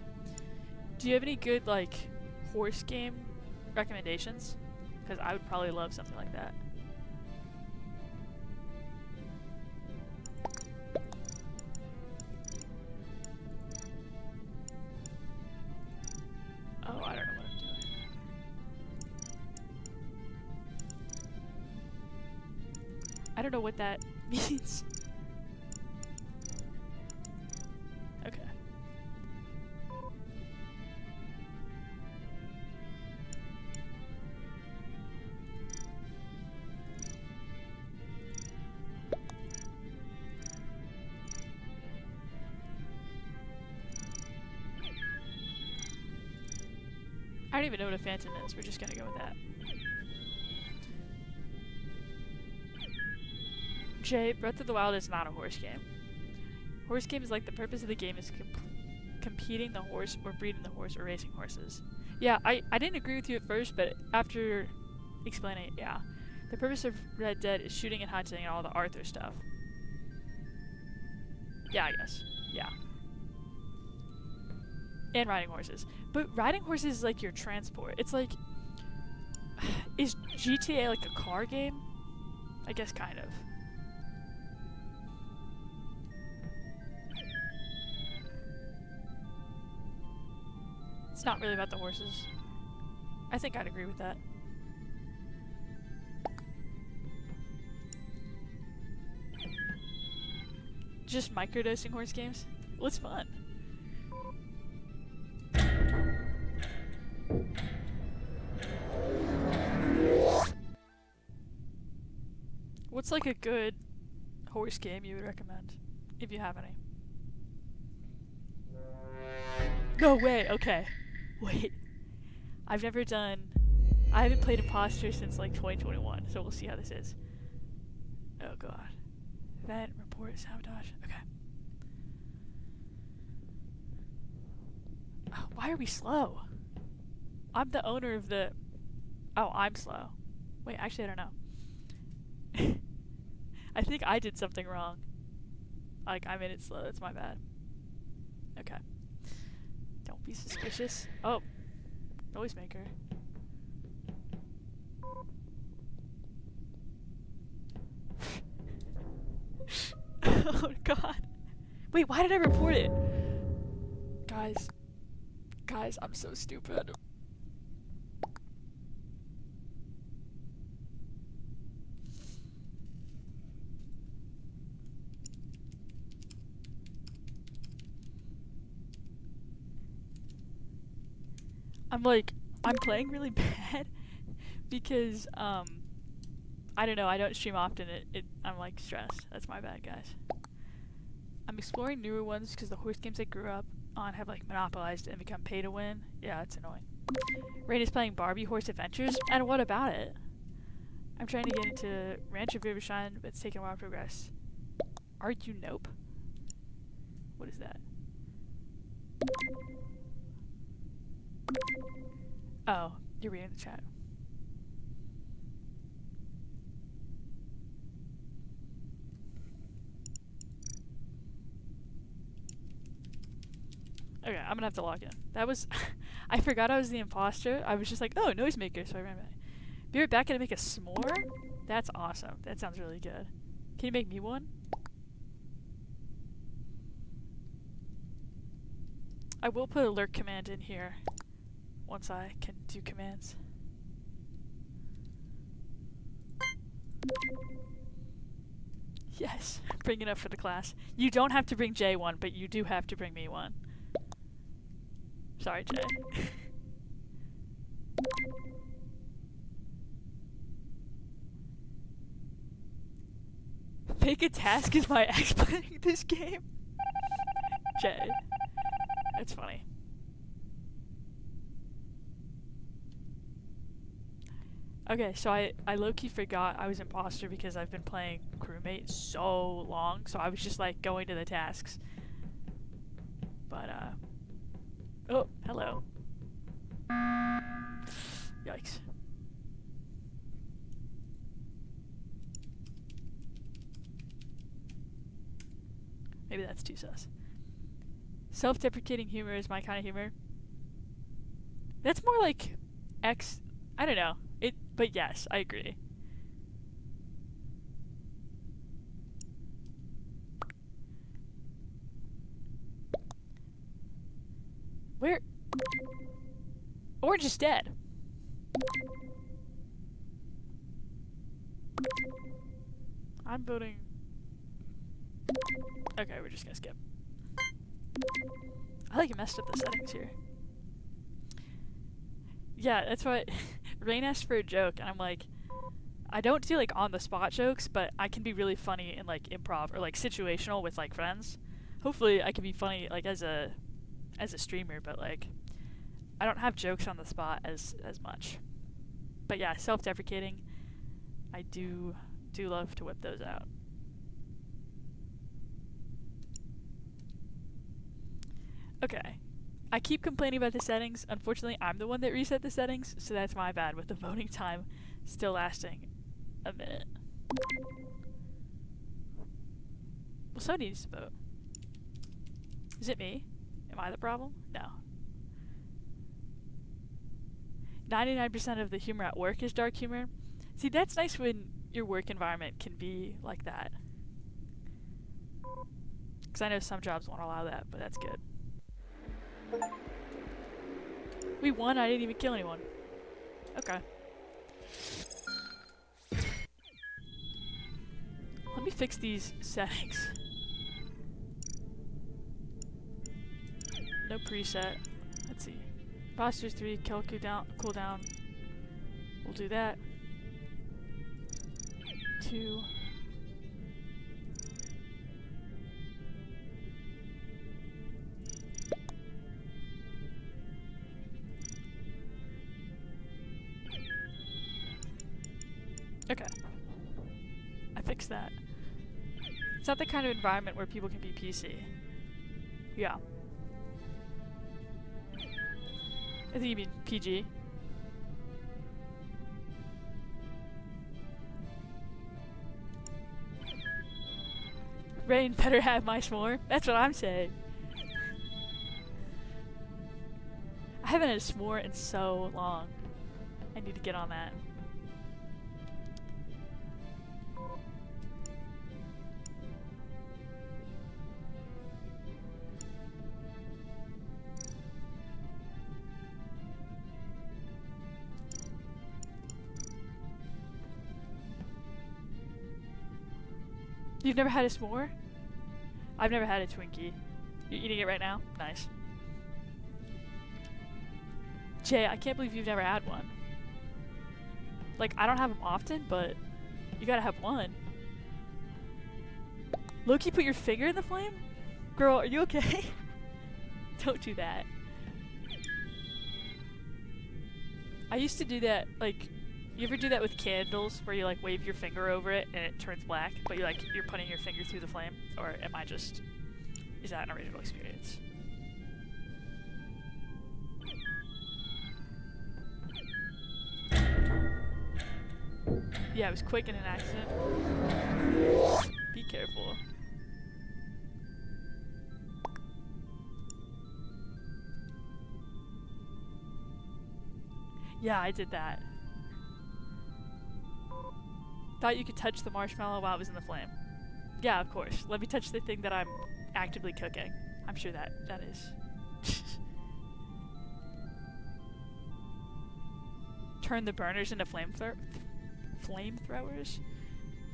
Do you have any good like horse game recommendations? Because I would probably love something like that. Oh, I don't know what I'm doing. I don't know what that means. Okay. I don't even know what a phantom is. We're just gonna go with that. Jay, Breath of the Wild is not a horse game. Horse game is like the purpose of the game is competing the horse or breeding the horse or racing horses. Yeah, I didn't agree with you at first, but after explaining it, yeah. The purpose of Red Dead is shooting and hunting and all the Arthur stuff. Yeah, I guess. Yeah. And riding horses. But riding horses is like your transport. It's like... Is GTA like a car game? I guess kind of. It's not really about the horses. I think I'd agree with that. Just microdosing horse games? Well, it's fun. What's like a good horse game you would recommend, if you have any? No way. Okay. Wait. I haven't played Imposter since like 2021, so we'll see how this is. Oh god. Event, report, sabotage. Okay. Oh, why are we slow? I'm the owner of the... Oh, I'm slow. Wait, actually I don't know. I think I did something wrong. Like, I made it slow. That's my bad. Okay. Don't be suspicious. Oh. Noisemaker. Oh god. Wait, why did I report it? Guys. Guys, I'm so stupid. I'm playing really bad because, I don't know, I don't stream often. I'm like stressed. That's my bad, guys. I'm exploring newer ones because the horse games I grew up on have like monopolized and become pay to win. Yeah, it's annoying. Rain is playing Barbie Horse Adventures, and what about it? I'm trying to get into Ranch of Rivershine, but it's taking a while to progress. Are you nope? What is that? Oh, you're reading the chat. Okay, I'm gonna have to log in. That was... I forgot I was the imposter. I was just like, oh, noisemaker, so I ran back. Be right back and make a s'more? That's awesome. That sounds really good. Can you make me one? I will put alert command in here once I can do commands. Yes, bring it up for the class. You don't have to bring Jay one, but you do have to bring me one. Sorry, Jay. Fake a task is my ex playing this game? Jay. That's funny. Okay, so I low-key forgot I was imposter because I've been playing crewmate so long, so I was just like going to the tasks. But oh, hello. Yikes. Maybe that's too sus. Self-deprecating humor is my kind of humor. That's more like I don't know. But yes, I agree. Where? Orange is dead. I'm voting. Okay, we're just gonna skip. I think you messed up the settings here. Yeah, that's why Rain asked for a joke, and I'm like, I don't do like on the spot jokes, but I can be really funny in like improv or like situational with like friends. Hopefully, I can be funny like as a streamer, but like I don't have jokes on the spot as much. But yeah, self-deprecating. I do love to whip those out. Okay. I keep complaining about the settings. Unfortunately, I'm the one that reset the settings, so that's my bad with the voting time still lasting a minute. Well, somebody needs to vote. Is it me? Am I the problem? No. 99% of the humor at work is dark humor. See, that's nice when your work environment can be like that. Because I know some jobs won't allow that, but that's good. We won, I didn't even kill anyone. Okay. Let me fix these settings. No preset. Let's see. Imposters 3, kill cooldown. We'll do that. 2. Okay. I fixed that. It's not the kind of environment where people can be PC. Yeah. I think you mean PG. Rain better have my s'more. That's what I'm saying. I haven't had a s'more in so long. I need to get on that. You've never had a s'more? I've never had a Twinkie. You're eating it right now? Nice. Jay, I can't believe you've never had one. Like, I don't have them often, but you gotta have one. Loki, put your finger in the flame? Girl, are you okay? Don't do that. I used to do that, like, you ever do that with candles where you like wave your finger over it and it turns black, but you're putting your finger through the flame? Or am I just, is that an original experience? Yeah, it was quick in an accident. Be careful. Yeah, I did that. Thought you could touch the marshmallow while it was in the flame. Yeah, of course. Let me touch the thing that I'm actively cooking. I'm sure that is. Turn the burners into flamethrowers?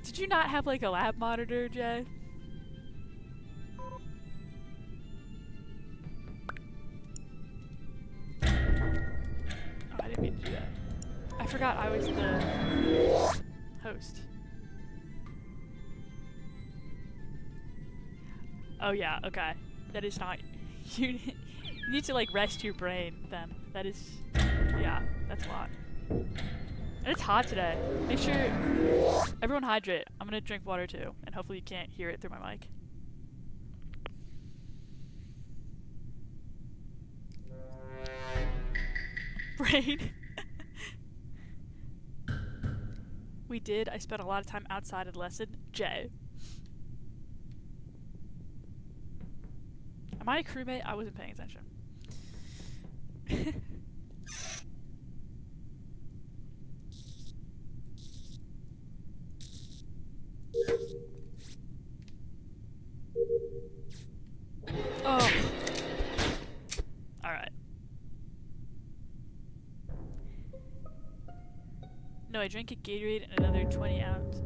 Did you not have like a lab monitor, Jay? Oh, I didn't mean to do that. I forgot I was the host. Oh yeah, okay. That is not... You need to like rest your brain then. That is... Yeah, that's a lot. And it's hot today. Make sure everyone hydrate. I'm gonna drink water too, and hopefully you can't hear it through my mic. Brain. We did. I spent a lot of time outside of the lesson. Jay. Am I a crewmate? I wasn't paying attention. Oh. Alright. No, I drank a Gatorade and another 20 ounces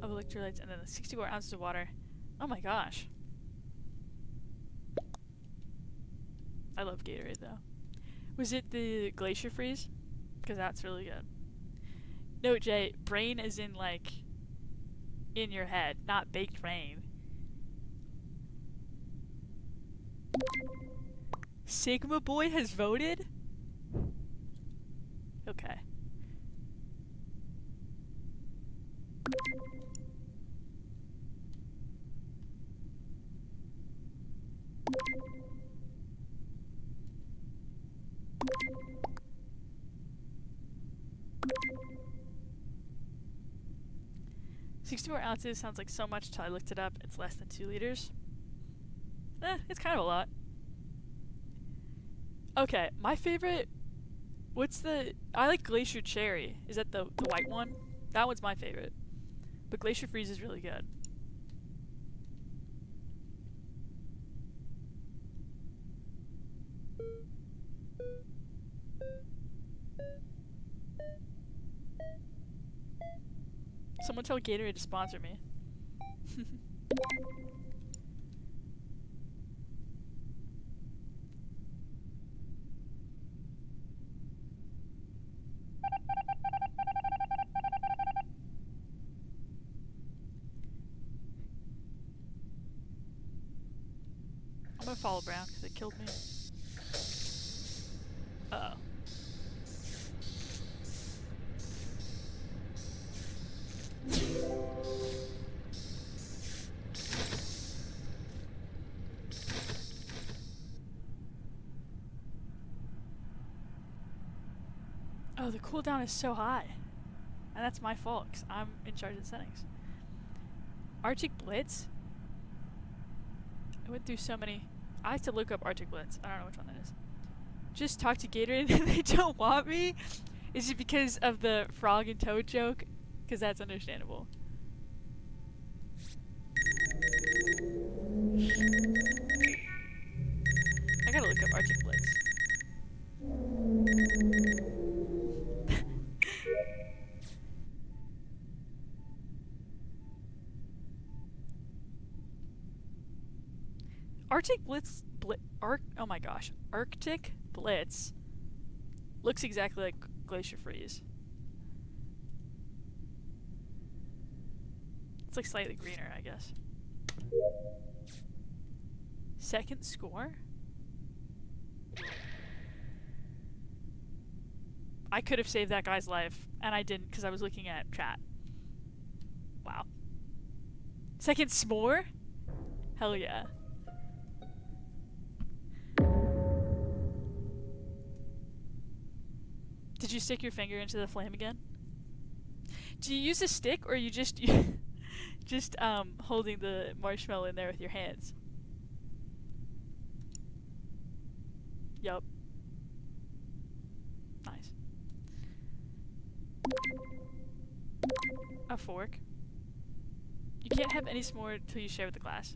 of electrolytes and then 64 ounces of water. Oh my gosh. I love Gatorade though. Was it the Glacier Freeze? Because that's really good. No, Jay, brain is in like in your head, not baked brain. Sigma Boy has voted? Okay. "64 ounces sounds like so much till I looked it up. It's less than 2 liters. It's kind of a lot. Okay, my favorite... What's the... I like Glacier Cherry. Is that the white one? That one's my favorite. But Glacier Freeze is really good. Someone tell Gatorade to sponsor me. I'm gonna follow Brown because it killed me. Uh-oh. Oh, the cooldown is so high. And that's my fault, 'cause I'm in charge of the settings. Arctic Blitz? I went through so many. I have to look up Arctic Blitz. I don't know which one that is. Just talk to Gatorade and they don't want me? Is it because of the frog and toad joke? Because that's understandable. I gotta look up Arctic Blitz. Arctic Blitz, oh my gosh, Arctic Blitz looks exactly like Glacier Freeze. It's like slightly greener, I guess. Second score? I could have saved that guy's life, and I didn't because I was looking at chat. Wow. Second s'more? Hell yeah. Did you stick your finger into the flame again? Do you use a stick or you just holding the marshmallow in there with your hands? Yup. Nice. A fork. You can't have any s'more till you share with the class.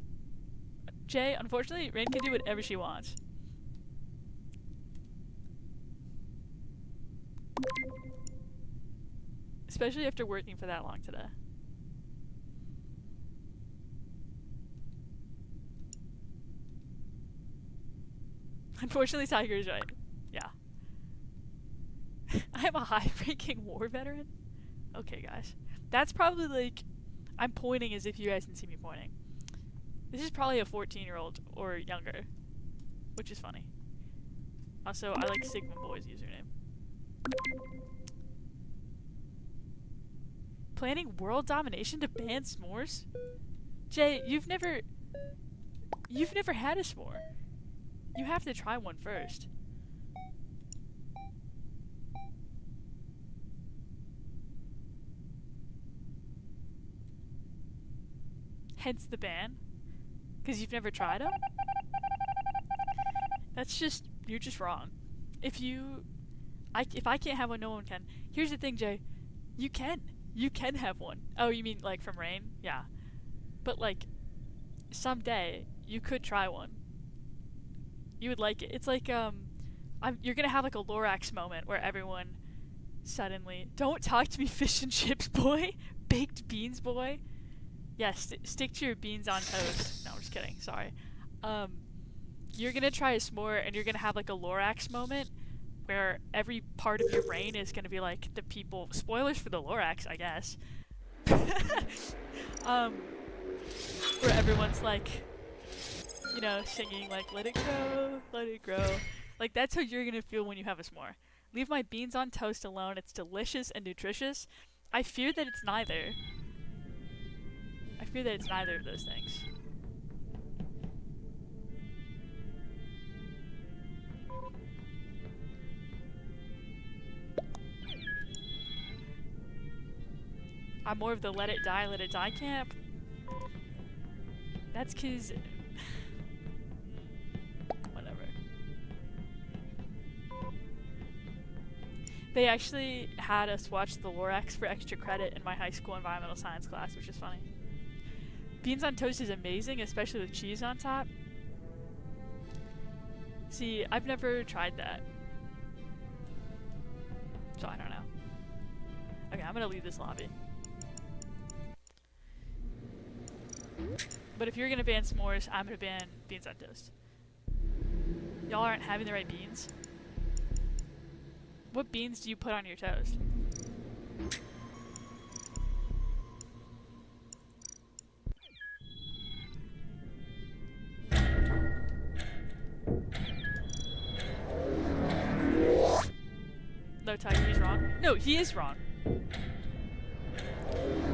Jay, unfortunately, Rain can do whatever she wants. Especially after working for that long today. Unfortunately, Tiger is right. Yeah. I am a high-ranking war veteran? Okay, guys. That's probably like... I'm pointing as if you guys can see me pointing. This is probably a 14-year-old or younger. Which is funny. Also, I like Sigma Boy's username. Planning world domination to ban s'mores? Jay, you've never had a s'more. You have to try one first. Hence the ban? Because you've never tried them? That's just, you're just wrong. If I can't have one, no one can. Here's the thing, Jay. You can. You can have one. Oh, you mean like from Rain? Yeah. But like, someday, you could try one. You would like it. It's like, you're gonna have like a Lorax moment where everyone suddenly, don't talk to me fish and chips boy, baked beans boy. Yes, yeah, stick to your beans on toast. No, I'm just kidding, sorry. You're gonna try a s'more and you're gonna have like a Lorax moment where every part of your brain is gonna be like the people, spoilers for the Lorax, I guess. Where everyone's like, you know, singing like, let it grow. Like, that's how you're gonna feel when you have a s'more. Leave my beans on toast alone, it's delicious and nutritious. I fear that it's neither. I fear that it's neither of those things. I'm more of the let it die camp. That's 'cause... whatever. They actually had us watch the Lorax for extra credit in my high school environmental science class, which is funny. Beans on toast is amazing, especially with cheese on top. See, I've never tried that. So I don't know. Okay, I'm gonna leave this lobby. But if you're gonna ban s'mores, I'm gonna ban beans on toast. Y'all aren't having the right beans? What beans do you put on your toast? No, Tiger, he's wrong. No, he is wrong.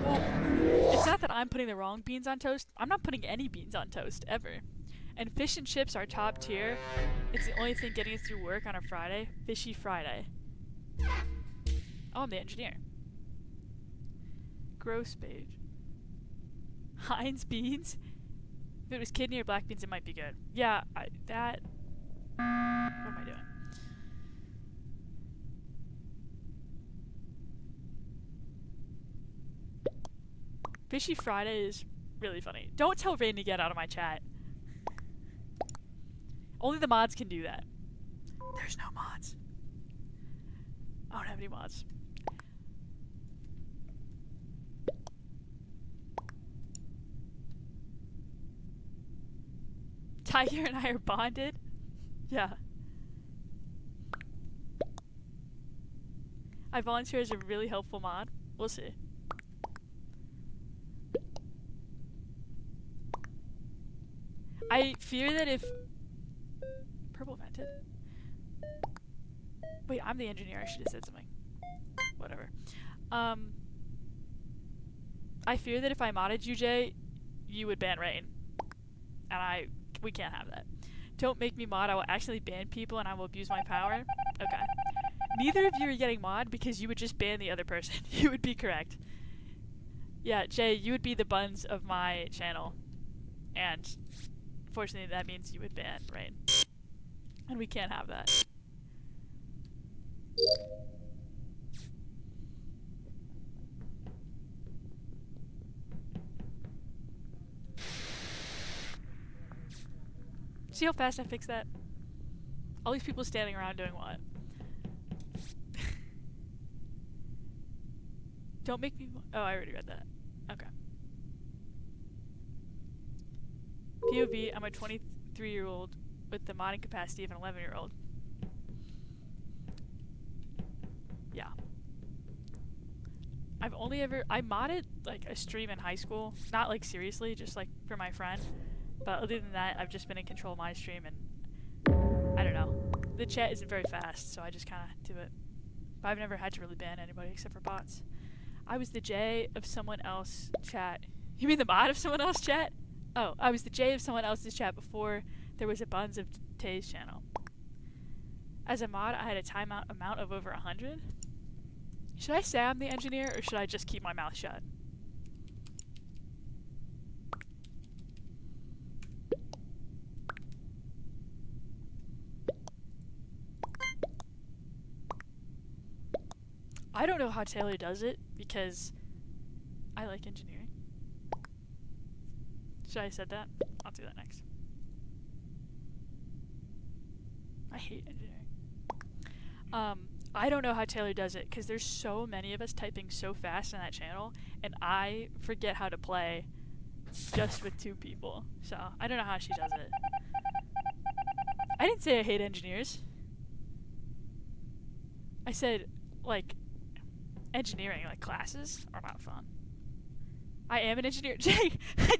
Well, it's not that I'm putting the wrong beans on toast. I'm not putting any beans on toast, ever. And fish and chips are top tier. It's the only thing getting us through work on a Friday. Fishy Friday. Oh, I'm the engineer. Gross page. Heinz beans? If it was kidney or black beans, it might be good. Yeah, that... What am I doing? Fishy Friday is really funny. Don't tell Rain to get out of my chat. Only the mods can do that. There's no mods. I don't have any mods. Tiger and I are bonded? Yeah. I volunteer as a really helpful mod. We'll see. I fear that if... Purple vented? Wait, I'm the engineer. I should have said something. Whatever. I fear that if I modded you, Jay, you would ban Rain. And we can't have that. Don't make me mod. I will actually ban people and I will abuse my power. Okay. Neither of you are getting mod because you would just ban the other person. You would be correct. Yeah, Jay, you would be the buns of my channel. And unfortunately that means you would ban Rain. And we can't have that. See how fast I fixed that? All these people standing around doing what? Don't make me... Oh, I already read that. Okay. POV, I'm a 23-year-old with the modding capacity of an 11-year-old. Yeah. I've only ever... I modded, like, a stream in high school. Not, like, seriously, just, like, for my friend. But other than that, I've just been in control of my stream, and... I don't know. The chat isn't very fast, so I just kind of do it. But I've never had to really ban anybody except for bots. I was the J of someone else chat. You mean the mod of someone else chat? Oh, I was the J of someone else's chat before there was a Buns of Tay's channel. As a mod, I had a timeout amount of over 100. Should I say I'm the engineer, or should I just keep my mouth shut? I don't know how Taylor does it, because I like engineering. Should I have said that? I'll do that next. I hate engineering. I don't know how Taylor does it, because there's so many of us typing so fast on that channel, and I forget how to play just with 2 people. So, I don't know how she does it. I didn't say I hate engineers. I said, like, engineering, like, classes are not fun. I am an engineer. Jay, I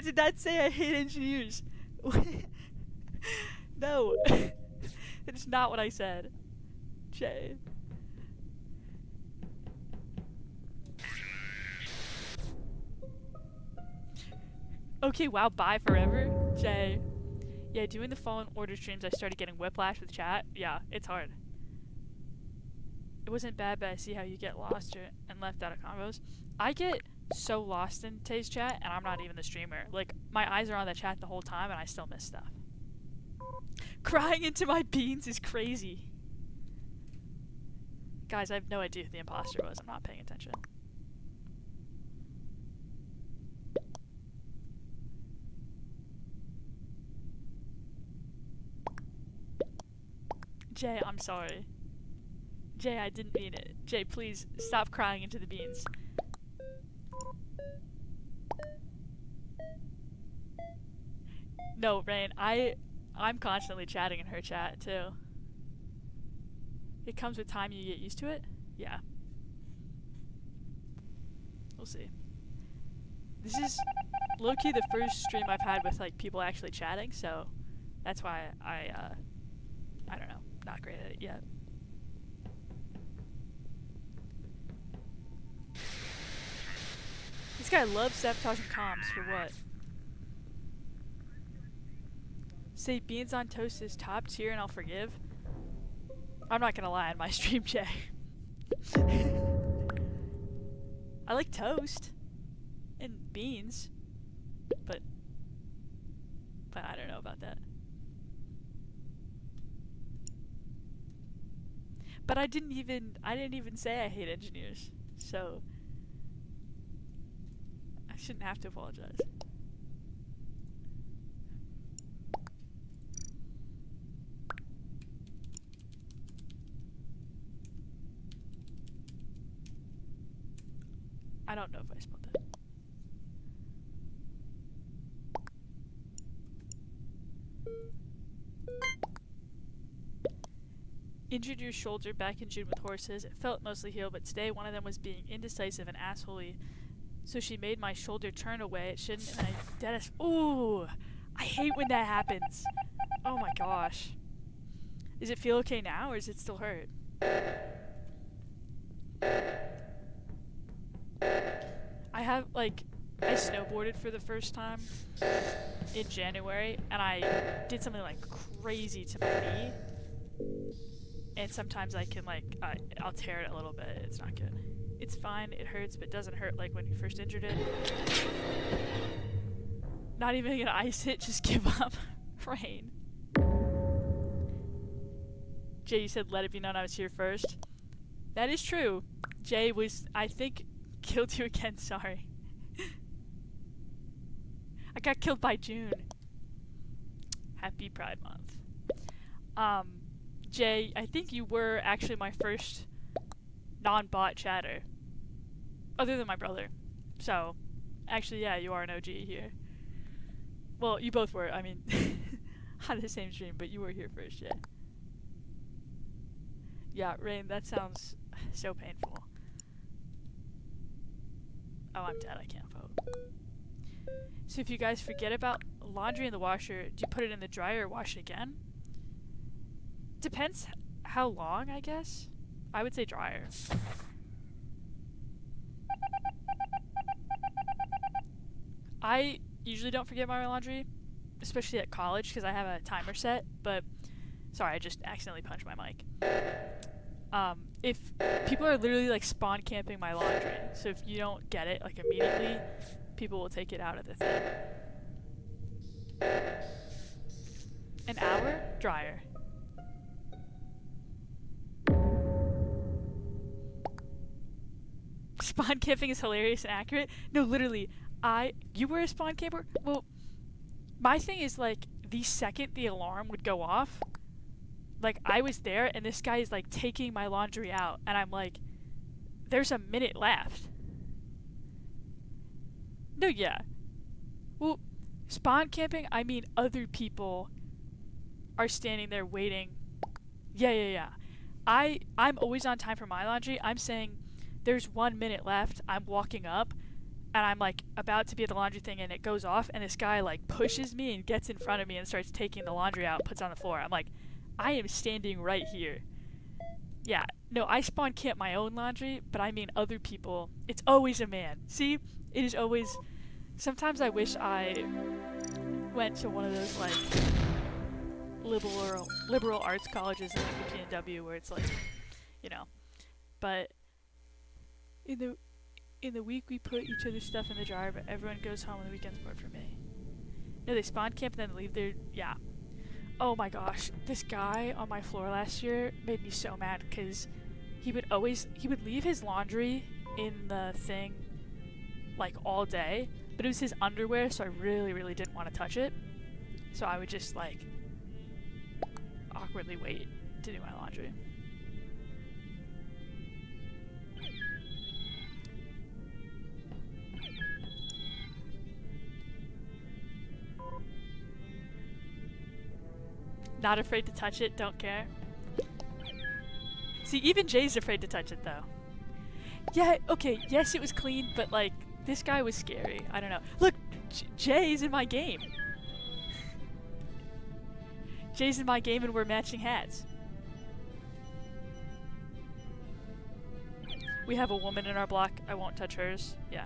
did not say I hate engineers. No. It's not what I said. Jay. Okay, wow, bye forever. Jay. Yeah, doing the Fallen Order streams, I started getting whiplash with chat. Yeah, it's hard. It wasn't bad, but I see how you get lost and left out of combos. I get so lost in Tay's chat, and I'm not even the streamer. Like, my eyes are on the chat the whole time, and I still miss stuff. Crying into my beans is crazy. Guys, I have no idea who the imposter was. I'm not paying attention. Jay, I'm sorry. Jay, I didn't mean it. Jay, please stop crying into the beans. No, Rain, I'm constantly chatting in her chat too. It comes with time, you get used to it? Yeah. We'll see. This is low-key the first stream I've had with like people actually chatting, so that's why I don't know, not great at it yet. This guy loves sabotaging comms for what? Say beans on toast is top tier and I'll forgive. I'm not gonna lie on my stream, Jay. I like toast and beans, but I don't know about that. But I didn't even say I hate engineers, so I shouldn't have to apologize. I don't know if I spelled that. Injured your shoulder back in June with horses. It felt mostly healed, but today one of them was being indecisive and assholey. So she made my shoulder turn away. It shouldn't, and I dead as— Ooh! I hate when that happens. Oh my gosh. Does it feel okay now, or does it still hurt? I have, like, I snowboarded for the first time in January, and I did something, like, crazy to my knee. And sometimes I can, like, I'll tear it a little bit. It's not good. It's fine. It hurts, but it doesn't hurt like when you first injured it. Not even gonna ice it, just give up. Rain. Jay, you said let it be known I was here first. That is true. Jay was, I think, killed you again. Sorry. I got killed by June. Happy Pride Month. Jay, I think you were actually my first non-bot chatter. Other than my brother. So, actually, yeah, you are an OG here. Well, you both were, I mean, on the same stream, but you were here first, yeah. Yeah, Rain, that sounds so painful. Oh, I'm dead, I can't vote. So if you guys forget about laundry in the washer, do you put it in the dryer or wash it again? Depends how long, I guess. I would say dryer. I usually don't forget my laundry, especially at college, because I have a timer set, but sorry, I just accidentally punched my mic. If people are literally like spawn camping my laundry, so if you don't get it like immediately, people will take it out of the thing. An hour? Dryer. Spawn camping is hilarious and accurate. No, literally, you were a spawn camper? Well, my thing is like, the second the alarm would go off, like I was there and this guy is like taking my laundry out and I'm like, there's a minute left. No, yeah. Well, spawn camping, I mean other people are standing there waiting. Yeah. I'm always on time for my laundry. I'm saying there's 1 minute left. I'm walking up and I'm like about to be at the laundry thing and it goes off and this guy like pushes me and gets in front of me and starts taking the laundry out, puts it on the floor. I'm like, I am standing right here. Yeah, no, I spawn camp my own laundry, but I mean other people. It's always a man. See? It is always... Sometimes I wish I went to one of those like liberal arts colleges in like the PNW where it's like, you know. But in the week we put each other's stuff in the dryer, but everyone goes home on the weekends more for me. No, they spawn camp and then leave their... Yeah. Oh my gosh, this guy on my floor last year made me so mad because he would leave his laundry in the thing like all day, but it was his underwear, so I really didn't want to touch it. So I would just like awkwardly wait to do my laundry. Not afraid to touch it, don't care. See, even Jay's afraid to touch it, though. Yeah, okay, yes, it was clean, but, like, this guy was scary. I don't know. Look, Jay's in my game. Jay's in my game and we're matching hats. We have a woman in our block. I won't touch hers. Yeah.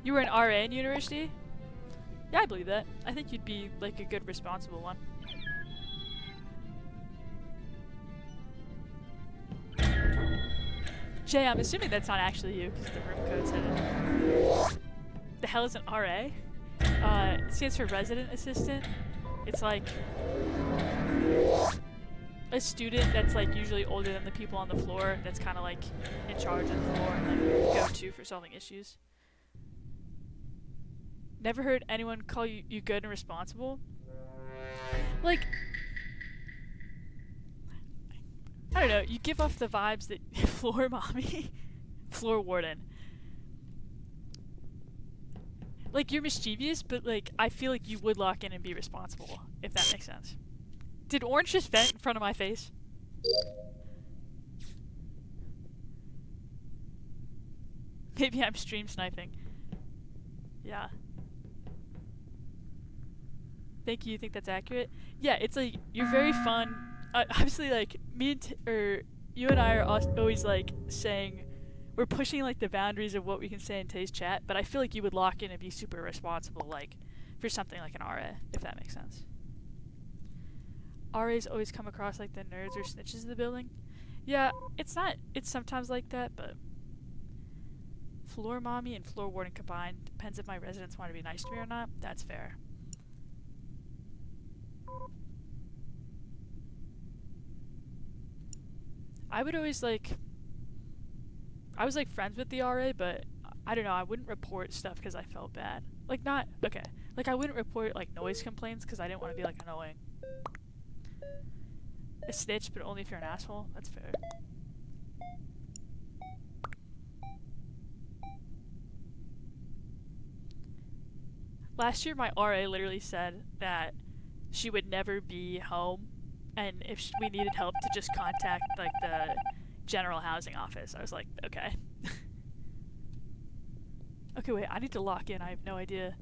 You were an RA in university? Yeah, I believe that. I think you'd be, like, a good, responsible one. Jay, I'm assuming that's not actually you because the room code said it. The hell is an RA? It stands for resident assistant. It's like a student that's like usually older than the people on the floor that's kind of like in charge of the floor and like go-to for solving issues. Never heard anyone call you good and responsible? Like, I don't know, you give off the vibes that floor mommy, floor warden. Like, you're mischievous, but like, I feel like you would lock in and be responsible, if that makes sense. Did orange just vent in front of my face? Maybe I'm stream sniping. Yeah. Thank you think that's accurate? Yeah, it's like, you're very fun. Obviously, like, me and you and I are always like saying, we're pushing like the boundaries of what we can say in today's chat, but I feel like you would lock in and be super responsible, like, for something like an RA, if that makes sense. RAs always come across like the nerds or snitches in the building. Yeah, it's sometimes like that, but floor mommy and floor warden combined depends if my residents want to be nice to me or not. That's fair. I would always like, I was like friends with the RA, but I don't know, I wouldn't report stuff because I felt bad. Like like I wouldn't report like noise complaints because I didn't want to be like annoying. A snitch, but only if you're an asshole. That's fair. Last year my RA literally said that she would never be home, and if we needed help to just contact like the general housing office. I was like, okay. Okay, wait, I need to lock in. I have no idea.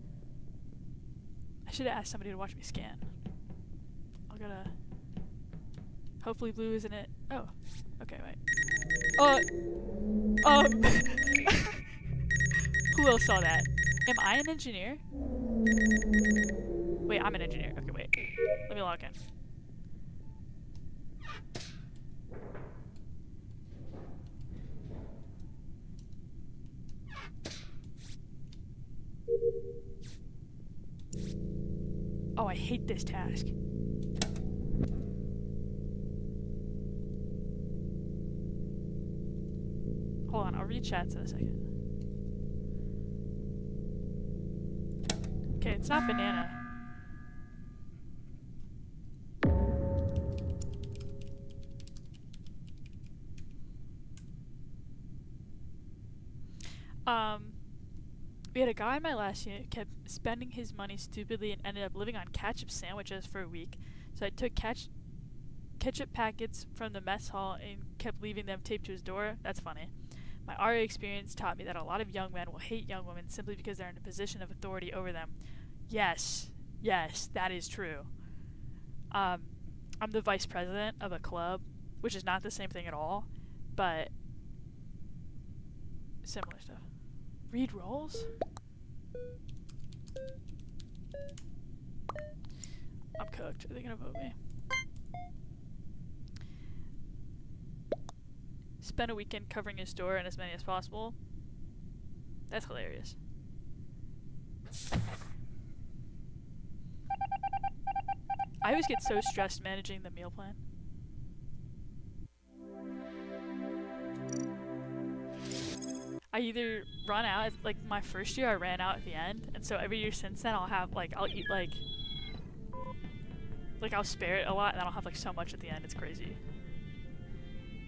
I should have asked somebody to watch me scan. I'll gotta... Hopefully blue isn't it. Oh, okay, wait. Who else saw that? Am I an engineer? Wait, I'm an engineer. Okay, wait. Let me log in. Oh, I hate this task. Hold on, I'll read chats in a second. Okay, it's not banana. We had a guy in my last unit kept spending his money stupidly and ended up living on ketchup sandwiches for a week. So I took ketchup packets from the mess hall and kept leaving them taped to his door. That's funny. My RA experience taught me that a lot of young men will hate young women simply because they're in a position of authority over them. Yes, that is true. I'm the vice president of a club, which is not the same thing at all, but similar stuff. Read roles? I'm cooked. Are they gonna vote me? Spend a weekend covering his door and as many as possible. That's hilarious. I always get so stressed managing the meal plan. I either run out, like my first year I ran out at the end, and so every year since then I'll have like, I'll eat like I'll spare it a lot and then I'll have like so much at the end, it's crazy.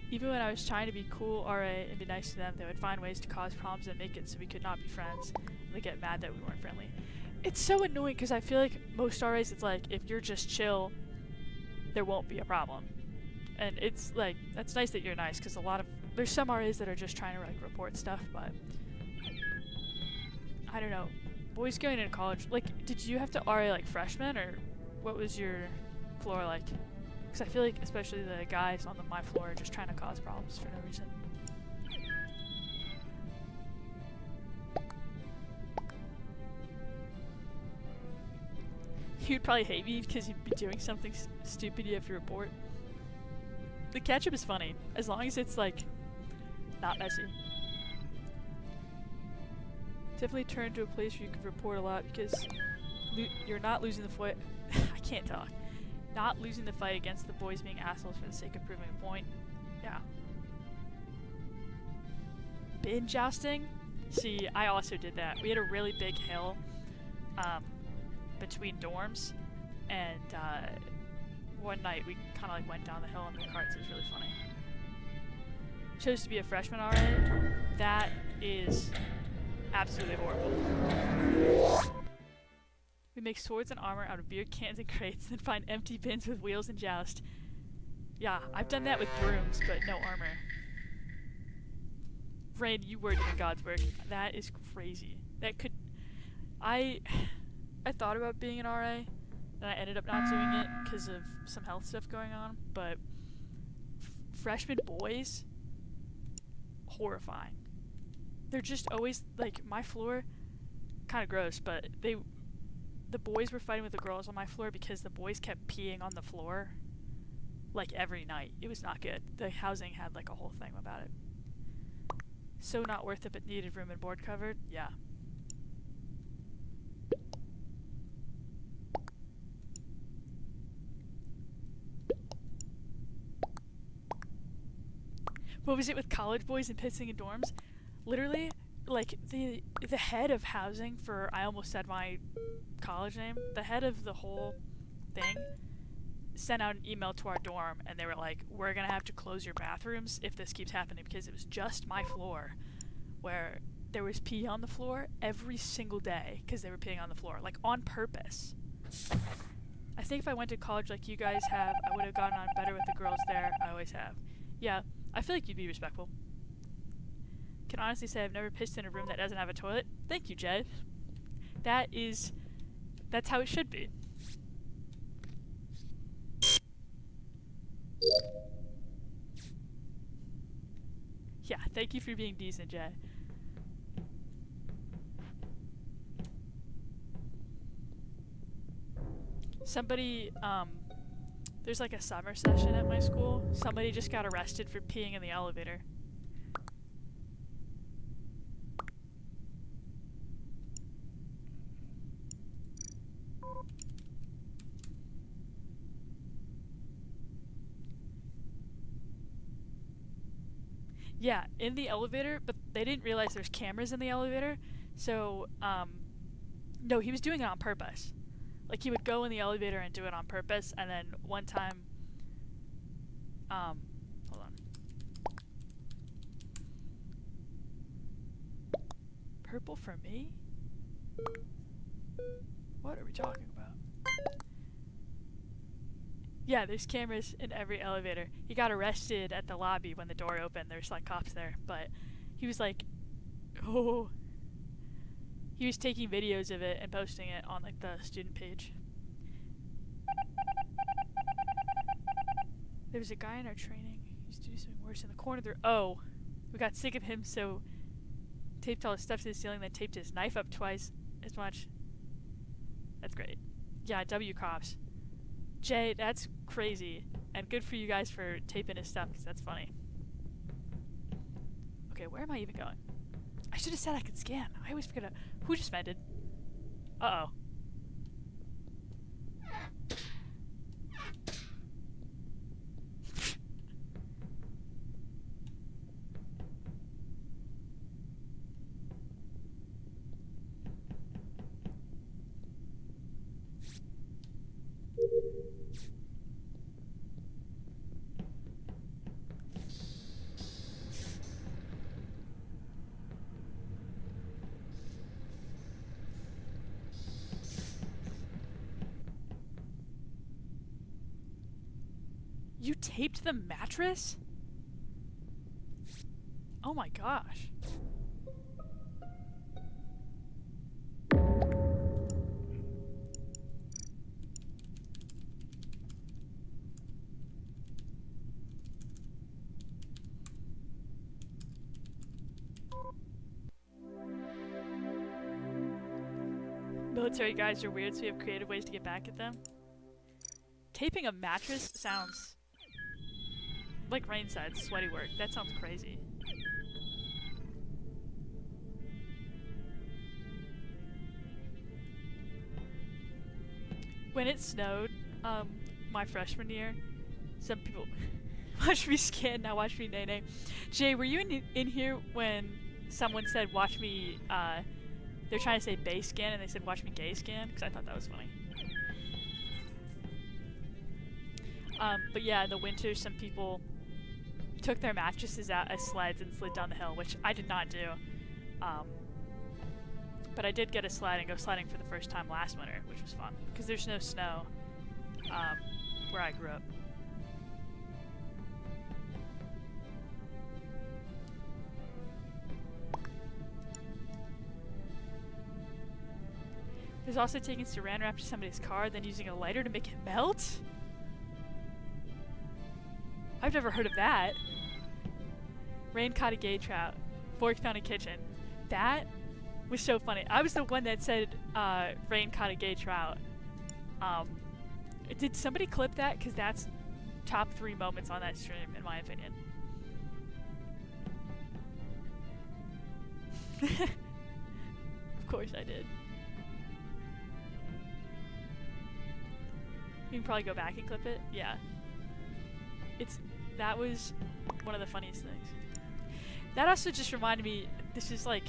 Even when I was trying to be cool RA and be nice to them, they would find ways to cause problems and make it so we could not be friends, and they get mad that we weren't friendly. It's so annoying because I feel like most RAs it's like, if you're just chill, there won't be a problem. And it's like, that's nice that you're nice because there's some RAs that are just trying to like report stuff, but I don't know. Boys going into college, like, did you have to RA like freshmen, or what was your floor like? Because I feel like especially the guys on my floor are just trying to cause problems for no reason. You'd probably hate me because you'd be doing something stupid you have to report. The ketchup is funny, as long as it's like not messy. Definitely turn to a place where you can report a lot because you're not losing the fight. I can't talk. Not losing the fight against the boys being assholes for the sake of proving a point. Yeah. Bin jousting? See, I also did that. We had a really big hill between dorms, and one night we kind of like went down the hill on the carts. It was really funny. Chose to be a freshman already. That is absolutely horrible. We make swords and armor out of beer cans and crates, then find empty bins with wheels and joust. Yeah, I've done that with brooms, but no armor. Rain, you were doing God's work. That is crazy. That could... I thought about being an RA, and I ended up not doing it because of some health stuff going on, but freshman boys, horrifying. They're just always, like, my floor, kind of gross, but the boys were fighting with the girls on my floor because the boys kept peeing on the floor, like, every night. It was not good. The housing had, like, a whole thing about it. So not worth it, but needed room and board covered? Yeah. What was it with college boys and pissing in dorms? Literally, like, the head of housing for, I almost said my college name, the head of the whole thing sent out an email to our dorm, and they were like, we're gonna have to close your bathrooms if this keeps happening, because it was just my floor where there was pee on the floor every single day because they were peeing on the floor, like, on purpose. I think if I went to college like you guys have, I would have gotten on better with the girls there. I always have. Yeah, I feel like you'd be respectful. Can honestly say I've never pissed in a room that doesn't have a toilet. Thank you, Jay. That's how it should be. Yeah, thank you for being decent, Jay. Somebody, there's like a summer session at my school. Somebody just got arrested for peeing in the elevator. Yeah, in the elevator, but they didn't realize there's cameras in the elevator. So, no, he was doing it on purpose. Like, he would go in the elevator and do it on purpose, and then one time, hold on. Purple for me? What are we talking about? Yeah, there's cameras in every elevator. He got arrested at the lobby when the door opened. There's like cops there, but he was like, oh. He was taking videos of it and posting it on like the student page. There was a guy in our training who used to do something worse in the corner there. Oh, we got sick of him, so taped all his stuff to the ceiling, then taped his knife up twice as much. That's great. Yeah, W cops. Jay, that's crazy. And good for you guys for taping his stuff, because that's funny. Okay, where am I even going? I should have said I could scan. I always forget. Who just vented? Uh-oh. You taped the mattress? Oh my gosh. Military guys are weird, so we have creative ways to get back at them. Taping a mattress sounds... like Rain said, sweaty work. That sounds crazy. when it snowed, my freshman year, some people watch me scan, now watch me nay nay. Jay, were you in here when someone said watch me, they're trying to say bay scan and they said watch me gay scan? Because I thought that was funny. But yeah, in the winter, some people took their mattresses out as sleds and slid down the hill, which I did not do. But I did get a sled and go sledding for the first time last winter, which was fun, because there's no snow where I grew up. There's also taking saran wrap to somebody's car, then using a lighter to make it melt? I've never heard of that. Rain caught a gay trout. Fork found a kitchen. That was so funny. I was the one that said rain caught a gay trout. Did somebody clip that? Because that's top 3 moments on that stream, in my opinion. Of course I did. You can probably go back and clip it. Yeah. That was one of the funniest things. That also just reminded me, this is like,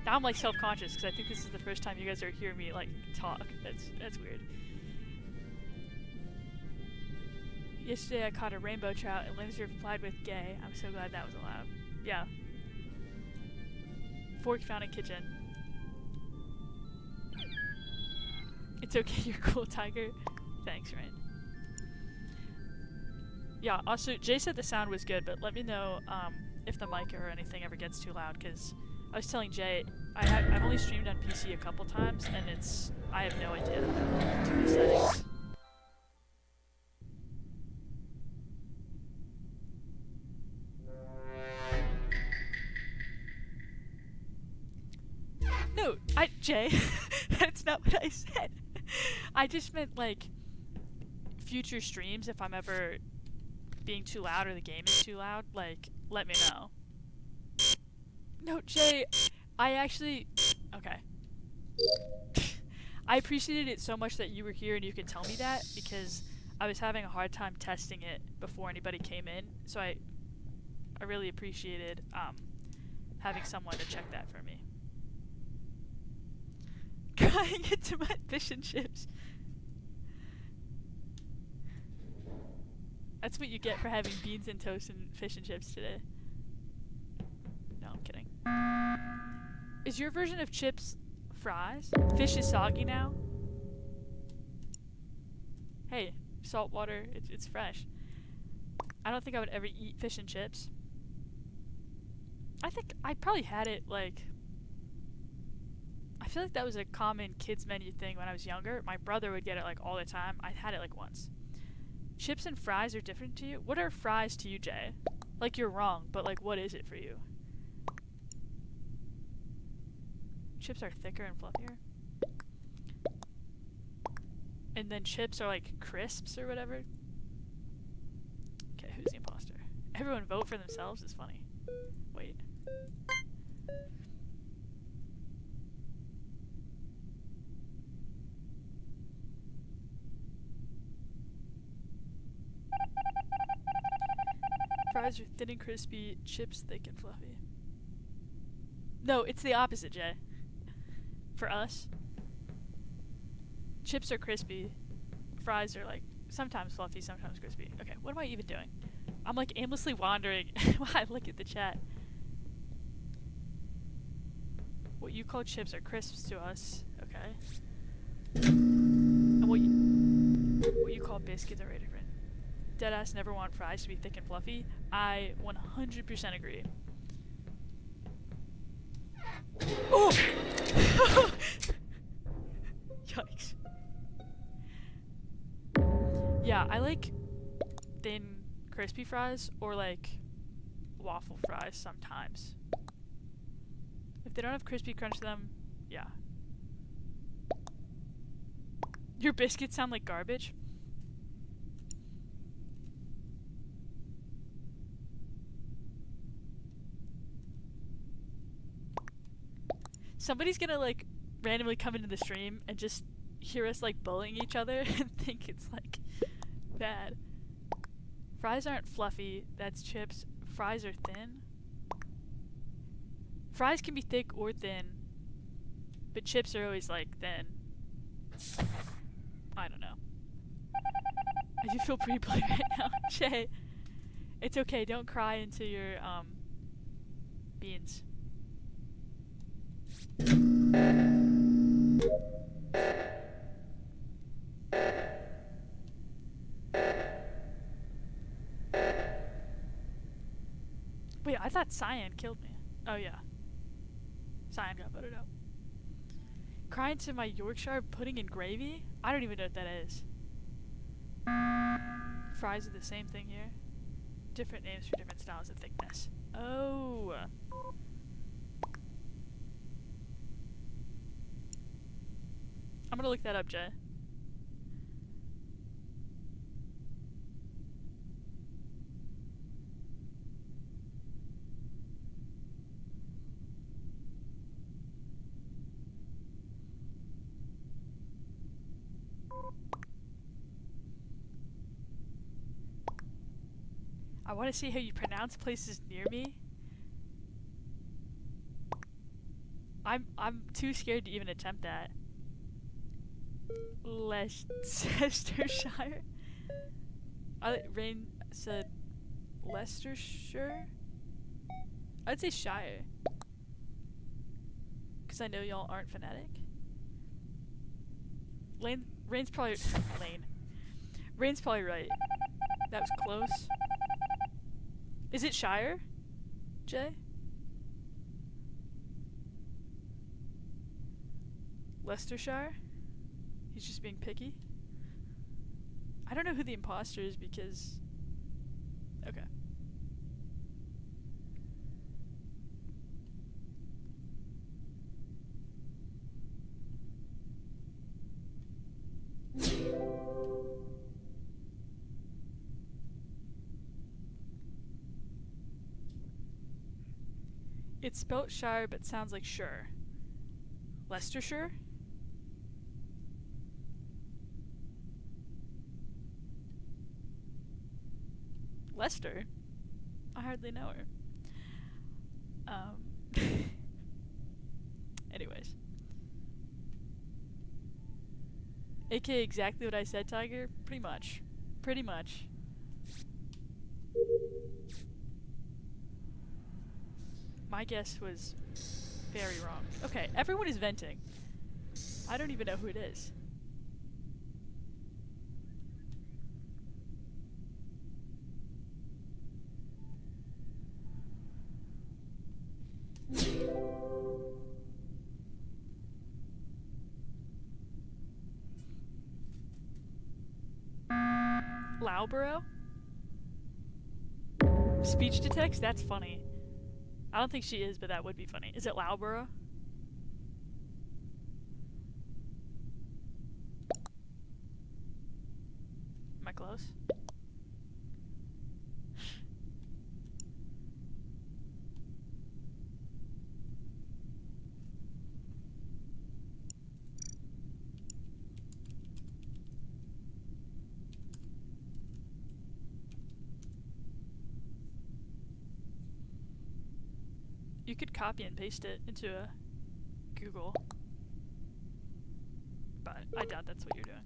now I'm like self-conscious because I think this is the first time you guys are hearing me like talk. That's weird. Yesterday I caught a rainbow trout and Lindsay replied with gay. I'm so glad that was allowed. Yeah. Fork found a kitchen. It's okay, you're cool, Tiger. Thanks, Rain. Yeah, also, Jay said the sound was good, but let me know if the mic or anything ever gets too loud, because I was telling Jay, I've only streamed on PC a couple times, and I have no idea how to do the settings. No, Jay, that's not what I said. I just meant, like, future streams, if I'm ever being too loud or the game is too loud, like, let me know. No, Jay, I actually... Okay. I appreciated it so much that you were here and you could tell me that, because I was having a hard time testing it before anybody came in, so I really appreciated having someone to check that for me. Crying into my fish and chips. That's what you get for having beans and toast and fish and chips today. No, I'm kidding. Is your version of chips fries? Fish is soggy now? Hey, salt water, it's fresh. I don't think I would ever eat fish and chips. I think I probably had it, like... I feel like that was a common kids menu thing when I was younger. My brother would get it, like, all the time. I had it, like, once. Chips and fries are different to you? What are fries to you, Jay? Like, you're wrong, but, like, what is it for you? Chips are thicker and fluffier. And then chips are, like, crisps or whatever. Okay, who's the imposter? Everyone vote for themselves is funny. Wait. Fries are thin and crispy, chips thick and fluffy. No, it's the opposite, Jay. For us, chips are crispy, fries are like sometimes fluffy, sometimes crispy. Okay, what am I even doing? I'm like aimlessly wandering while I look at the chat. What you call chips are crisps to us, okay? And what you call biscuits are very different. Deadass never want fries to be thick and fluffy. I 100% agree. Oh! Yikes. Yeah, I like thin, crispy fries or like waffle fries sometimes. If they don't have crispy crunch to them, yeah. Your biscuits sound like garbage? Somebody's gonna like randomly come into the stream and just hear us like bullying each other and think it's like bad. Fries aren't fluffy, that's chips. Fries are thin. Fries can be thick or thin, but chips are always like thin. I don't know. I do feel pretty bloody right now. Jay, it's okay, don't cry into your beans. Wait, I thought Cyan killed me. Oh yeah. Cyan got voted out. Crying to my Yorkshire pudding and gravy? I don't even know what that is. Fries are the same thing here. Different names for different styles of thickness. Oh. I'm gonna look that up, Jay. I want to see how you pronounce places near me. I'm too scared to even attempt that. Leicestershire? Rain said Leicestershire? I'd say Shire. Because I know y'all aren't phonetic. Rain's probably... Rain's probably right. That was close. Is it Shire, Jay? Leicestershire? He's just being picky? I don't know who the imposter is because... Okay. It's spelt Shire but sounds like Sure. Leicestershire? Lester? I hardly know her. Anyways. AKA exactly what I said, Tiger? Pretty much. Pretty much. My guess was very wrong. Okay, everyone is venting. I don't even know who it is. Loughborough? Speech to text? That's funny. I don't think she is, but that would be funny. Is it Loughborough? Am I close? You could copy and paste it into a Google. But I doubt that's what you're doing.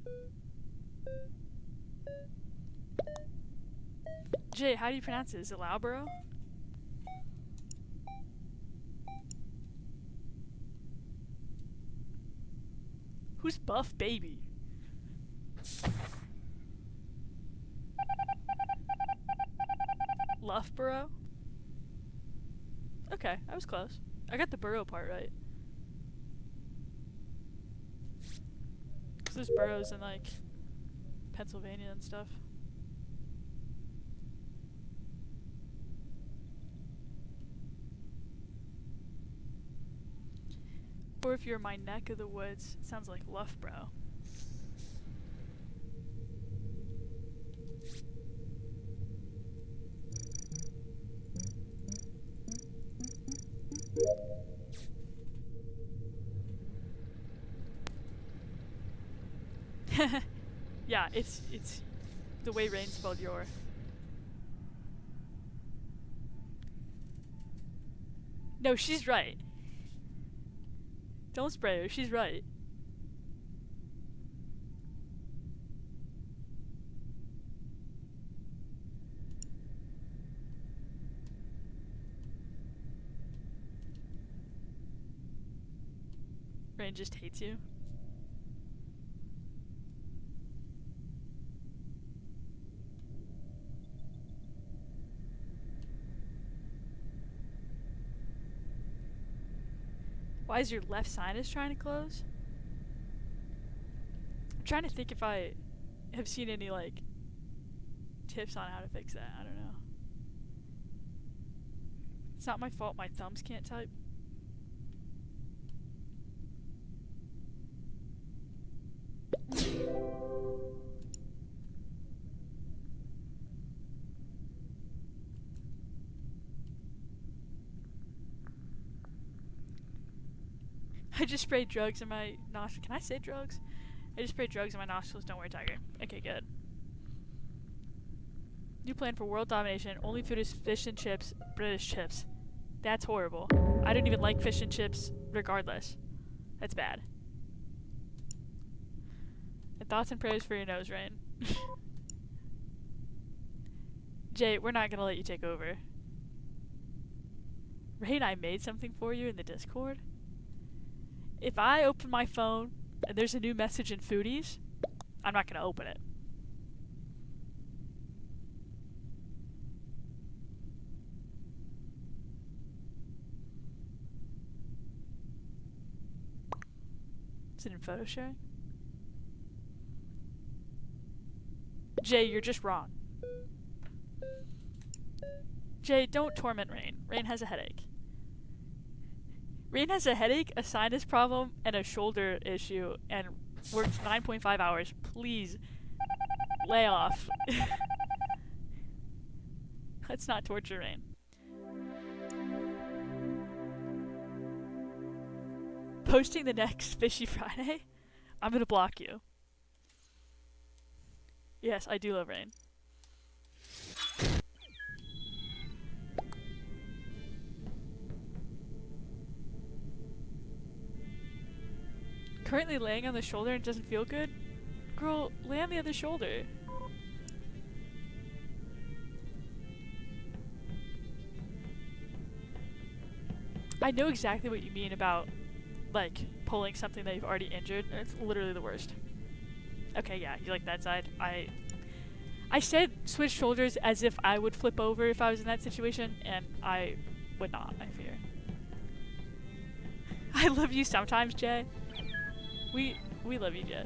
Jay, how do you pronounce it? Is it Loughborough? Who's Buff Baby? Loughborough? Okay, I was close. I got the borough part right. Cause there's boroughs in like Pennsylvania and stuff. Or if you're my neck of the woods, it sounds like Loughborough. Yeah, it's the way Rain spelled your. No, she's right. Don't spray her, she's right. Rain just hates you. Why is your left sinus trying to close? I'm trying to think if I have seen any, like, tips on how to fix that. I don't know. It's not my fault my thumbs can't type. I just sprayed drugs in my nostrils. Can I say drugs? I just sprayed drugs in my nostrils. Don't worry, Tiger. Okay, good. New plan for world domination. Only food is fish and chips, British chips. That's horrible. I don't even like fish and chips regardless. That's bad. And thoughts and prayers for your nose, Rain. Jay, we're not gonna let you take over. Rain, I made something for you in the Discord. If I open my phone and there's a new message in Foodies, I'm not gonna open it. Is it in photo sharing? Jay, you're just wrong. Jay, don't torment Rain. Rain has a headache. Rain has a headache, a sinus problem, and a shoulder issue, and works 9.5 hours. Please, lay off. Let's not torture Rain. Posting the next Fishy Friday? I'm gonna block you. Yes, I do love Rain. Currently laying on the shoulder and it doesn't feel good? Girl, lay on the other shoulder. I know exactly what you mean about, like, pulling something that you've already injured. It's literally the worst. Okay, yeah, you like that side. I said switch shoulders as if I would flip over if I was in that situation, and I would not, I fear. I love you sometimes, Jay. We love you, Jay.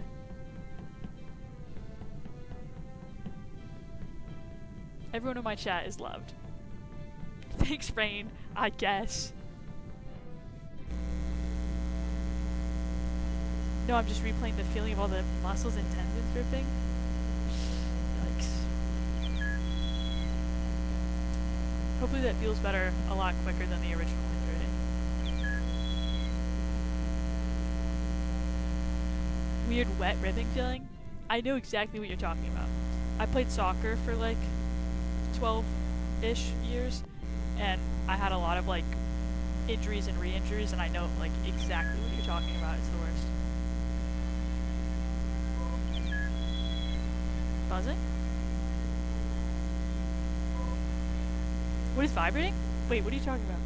Everyone in my chat is loved. Thanks, Rain, I guess. No, I'm just replaying the feeling of all the muscles and tendons ripping. Yikes. Hopefully that feels better a lot quicker than the original injury. Weird wet ripping feeling? I know exactly what you're talking about. I played soccer for like 12-ish years, and I had a lot of like injuries and re-injuries, and I know like exactly what you're talking about. It's the worst. Buzzing? What is vibrating? Wait, what are you talking about?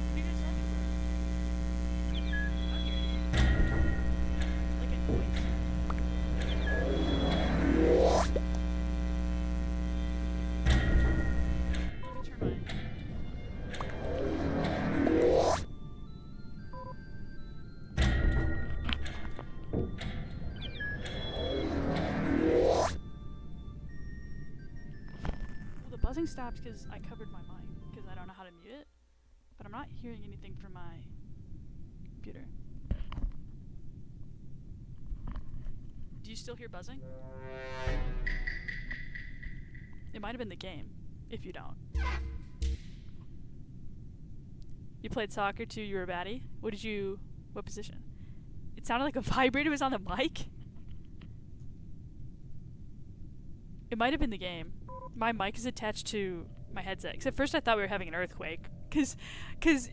What are you guys talking about? I hear you. Like a noise. Let me turn mine. Well, the buzzing stopped because I covered my mic because I don't know how to mute it, but I'm not hearing anything from my computer. Do you still hear buzzing? It might have been the game, if you don't. You played soccer too. You were a baddie. What position? It sounded like a vibrator was on the mic. It might have been the game. My mic is attached to my headset. Because at first I thought we were having an earthquake. Because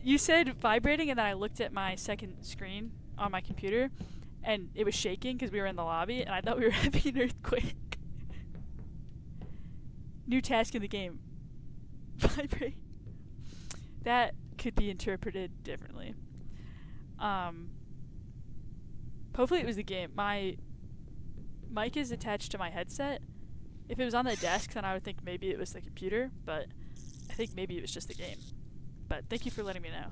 you said vibrating, and then I looked at my second screen on my computer, and it was shaking because we were in the lobby, and I thought we were having an earthquake. New task in the game. Vibrate. That could be interpreted differently. Hopefully it was the game. My mic is attached to my headset. If it was on the desk, then I would think maybe it was the computer, but I think maybe it was just the game. But thank you for letting me know.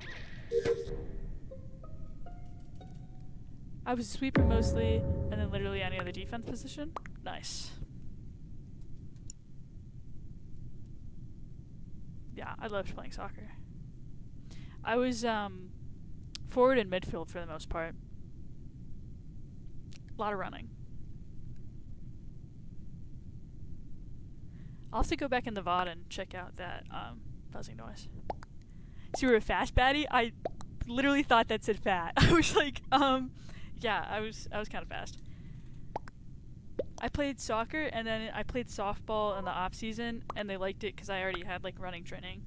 I was a sweeper mostly, and then literally any other defense position. Nice. Yeah, I loved playing soccer. I was forward and midfield for the most part. A lot of running. I'll have to go back in the VOD and check out that buzzing noise. So you were a fast baddie? I literally thought that said fat. I was like, yeah, I was kind of fast. I played soccer, and then I played softball in the off season, and they liked it because I already had like running training.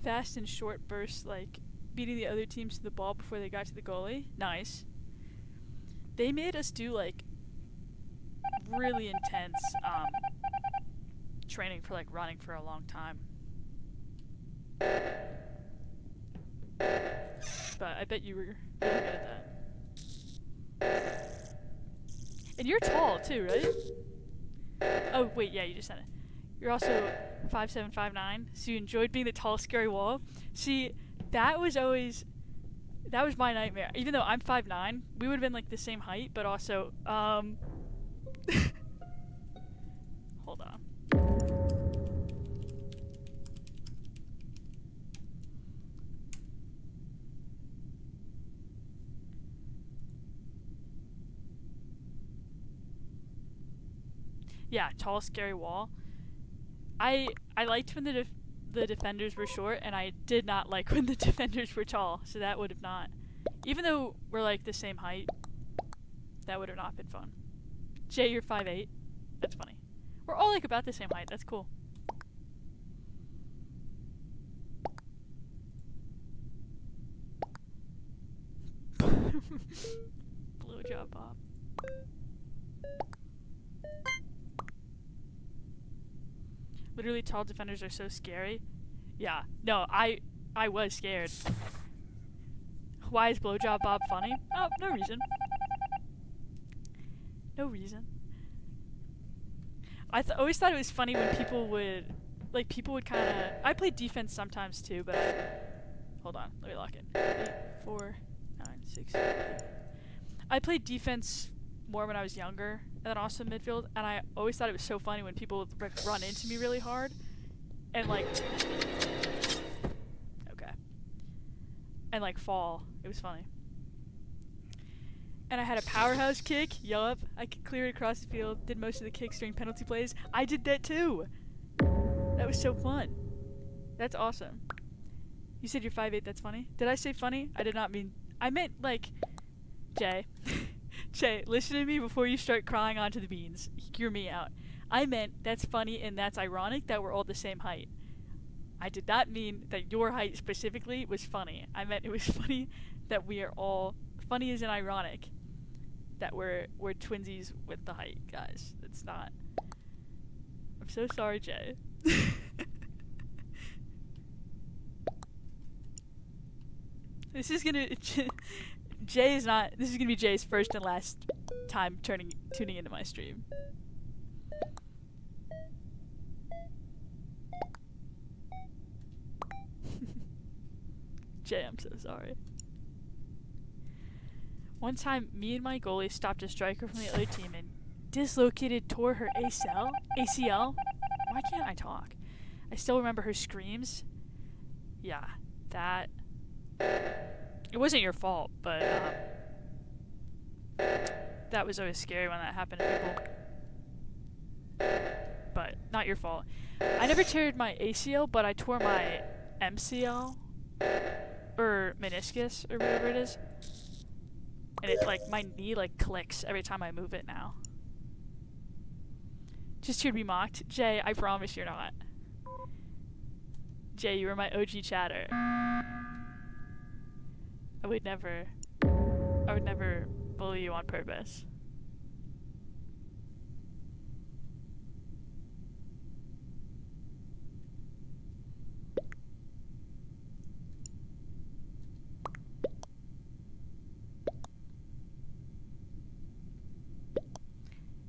Fast and short bursts, like beating the other teams to the ball before they got to the goalie. Nice. They made us do like really intense training for like running for a long time. But I bet you were really good at that. And you're tall too, right? Oh wait, yeah, you just said it. You're also 5'7", 5'9", so you enjoyed being the tall, scary wall. See, that was my nightmare. Even though I'm 5'9", we would have been like the same height, but also, hold on. Yeah, tall, scary wall. I liked when the defenders were short, and I did not like when the defenders were tall, so that would have not. Even though we're like the same height, that would have not been fun. Jay, you're 5'8". That's funny. We're all like about the same height. That's cool. Blowjob Bob. Literally, tall defenders are so scary. Yeah. No, I was scared. Why is Blowjob Bob funny? Oh, no reason. No reason. I always thought it was funny when people would kind of... I played defense sometimes too, but hold on, let me lock in. 8, 4, 9, 6, 8. I played defense more when I was younger, and then also midfield, and I always thought it was so funny when people would run into me really hard, and like... Okay. And like fall. It was funny. And I had a powerhouse kick. Yup. I could clear it across the field. Did most of the kicks during penalty plays. I did that too. That was so fun. That's awesome. You said you're 5'8". That's funny. Did I say funny? I did not mean... I meant like... Jay. Jay, listen to me before you start crying onto the beans. Hear me out. I meant that's funny and that's ironic that we're all the same height. I did not mean that your height specifically was funny. I meant it was funny that we are all... Funny as in ironic. That we're twinsies with the height, guys. It's not. I'm so sorry, Jay. This is gonna... Jay is not... This is gonna be Jay's first and last time tuning into my stream. Jay, I'm so sorry. One time, me and my goalie stopped a striker from the other team and tore her ACL? ACL? Why can't I talk? I still remember her screams. Yeah, that... It wasn't your fault, but, That was always scary when that happened to people. But not your fault. I never teared my ACL, but I tore my MCL or meniscus or whatever it is. And it like my knee like clicks every time I move it now. Just here to be mocked. Jay, I promise you're not. Jay, you were my OG chatter. I would never bully you on purpose.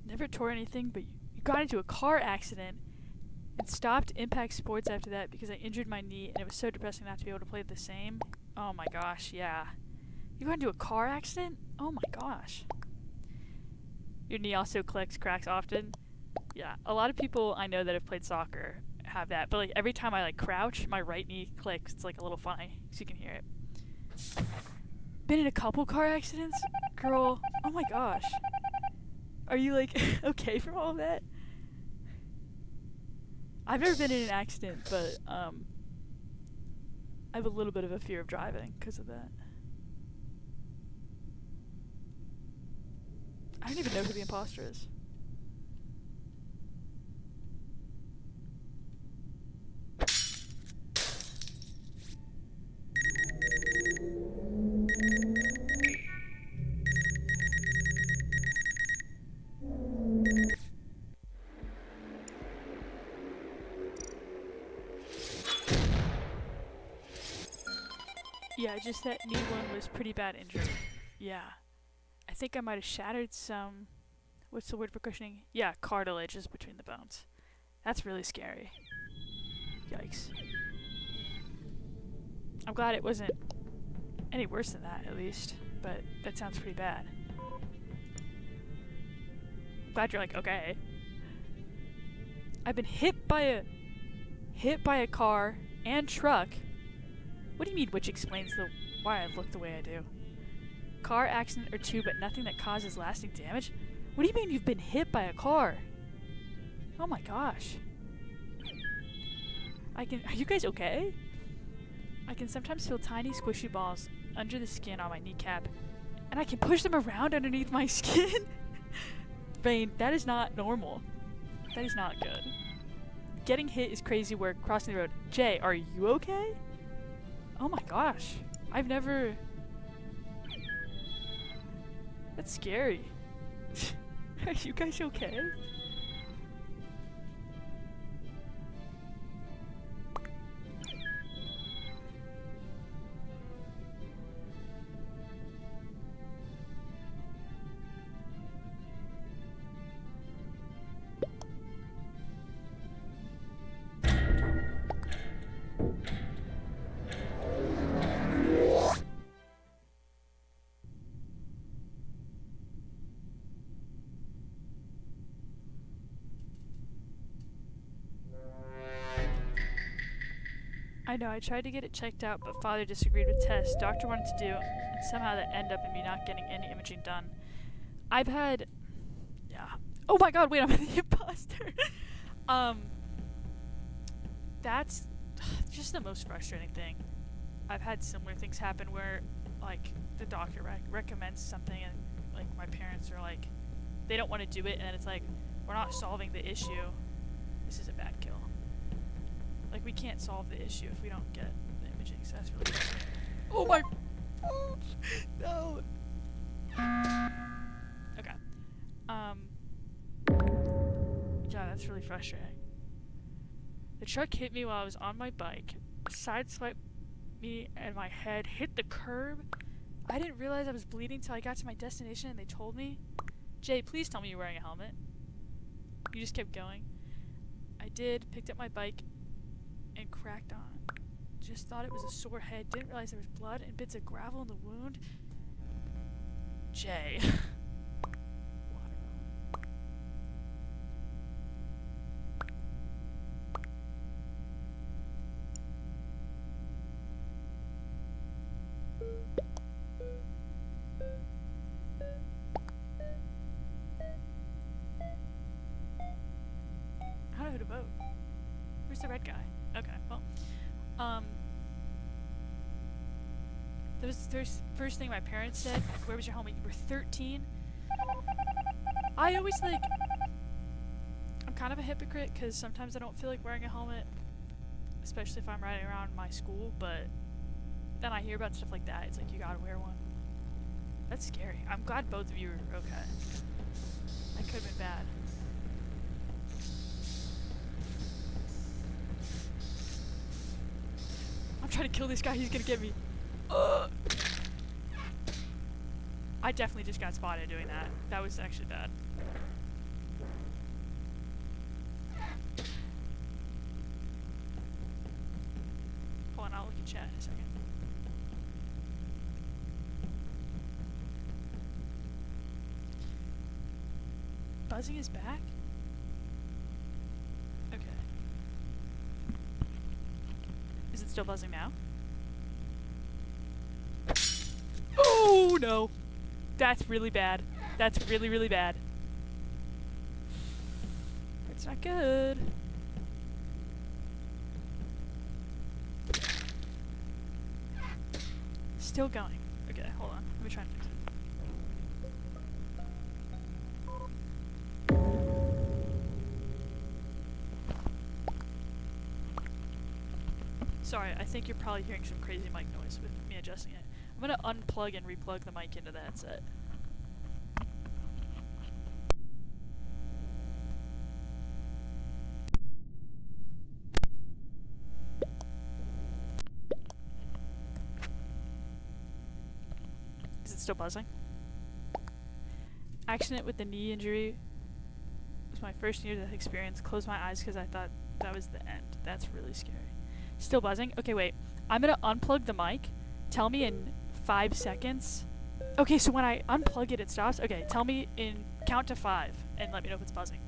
Never tore anything, but you got into a car accident and stopped Impact Sports after that because I injured my knee and it was so depressing not to be able to play the same. Oh my gosh, yeah. You got into a car accident? Oh my gosh. Your knee also cracks often? Yeah, a lot of people I know that have played soccer have that, but like every time I like crouch, my right knee clicks. It's like a little funny, so you can hear it. Been in a couple car accidents? Girl, oh my gosh. Are you like okay from all of that? I've never been in an accident, but I have a little bit of a fear of driving because of that. I don't even know who the imposter is. Yeah, just that knee one was pretty bad injury. Yeah. I think I might have shattered some... What's the word for cushioning? Yeah, cartilages between the bones. That's really scary. Yikes. I'm glad it wasn't any worse than that, at least. But that sounds pretty bad. I'm glad you're like, okay. I've been hit by a car and truck. What do you mean, which explains why I look the way I do? Car accident or two, but nothing that causes lasting damage? What do you mean you've been hit by a car? Oh my gosh. Are you guys okay? I can sometimes feel tiny squishy balls under the skin on my kneecap, and I can push them around underneath my skin? Rain, that is not normal. That is not good. Getting hit is crazy work, crossing the road. Jay, are you okay? Oh my gosh. I've never... That's scary. Are you guys okay? I know, I tried to get it checked out, but father disagreed with tests doctor wanted to do, and somehow that ended up in me not getting any imaging done. I've had... Yeah. Oh my god, wait, I'm the imposter! That's just the most frustrating thing. I've had similar things happen where, like, the doctor recommends something and, like, my parents are like, they don't want to do it, and it's like, we're not solving the issue. This is a bad kill. Like, we can't solve the issue if we don't get the imaging, so that's really frustrating. Oh my... No! Okay. Yeah, that's really frustrating. The truck hit me while I was on my bike, sideswiped me, and my head hit the curb. I didn't realize I was bleeding till I got to my destination and they told me. Jay, please tell me you're wearing a helmet. You just kept going. I did, picked up my bike, and cracked on. Just thought it was a sore head, didn't realize there was blood and bits of gravel in the wound. Jay. the red guy? Okay, well, there's first thing my parents said, where was your helmet? You were 13? I always, like, I'm kind of a hypocrite, because sometimes I don't feel like wearing a helmet, especially if I'm riding around my school, but then I hear about stuff like that, it's like, you gotta wear one. That's scary. I'm glad both of you are okay. That could have been bad. I'm trying to kill this guy, he's gonna get me. I definitely just got spotted doing that. That was actually bad. Hold on, I'll look at chat in a second. Buzzing is back? Okay. Is it still buzzing now? Oh no! That's really bad. That's really, really bad. It's not good. Still going. Okay, hold on. Let me try and fix it. Sorry, I think you're probably hearing some crazy mic noise with me adjusting it. I'm gonna unplug and replug the mic into the headset. Is it still buzzing? Accident with the knee injury. It was my first near-death experience. Closed my eyes because I thought that was the end. That's really scary. Still buzzing? Okay, wait. I'm gonna unplug the mic. Tell me in 5 seconds. Okay, so when I unplug it, it stops? Okay, tell me in count to 5 and let me know if it's buzzing.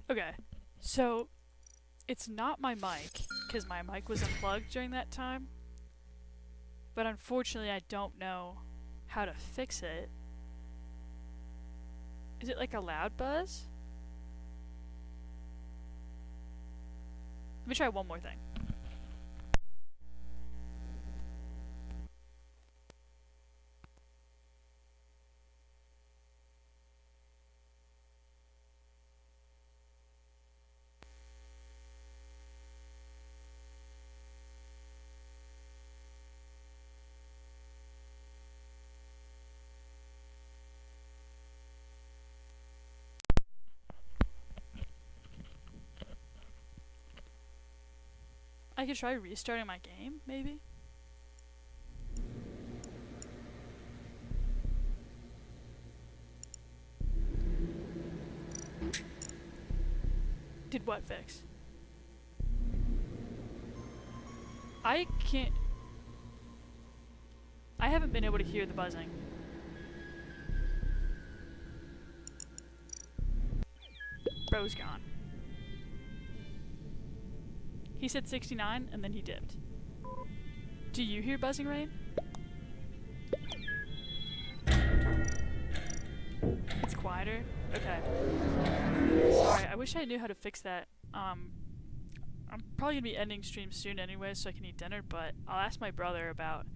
Okay, so it's not my mic, because my mic was unplugged during that time, but unfortunately I don't know how to fix it. Is it like a loud buzz? Let me try one more thing. I could try restarting my game, maybe? Did what fix? I can't... I haven't been able to hear the buzzing. Bro's gone. He said 69 and then he dipped. Do you hear buzzing, Rain? It's quieter? Okay. Sorry, I wish I knew how to fix that. I'm probably gonna be ending stream soon anyway, so I can eat dinner, but I'll ask my brother about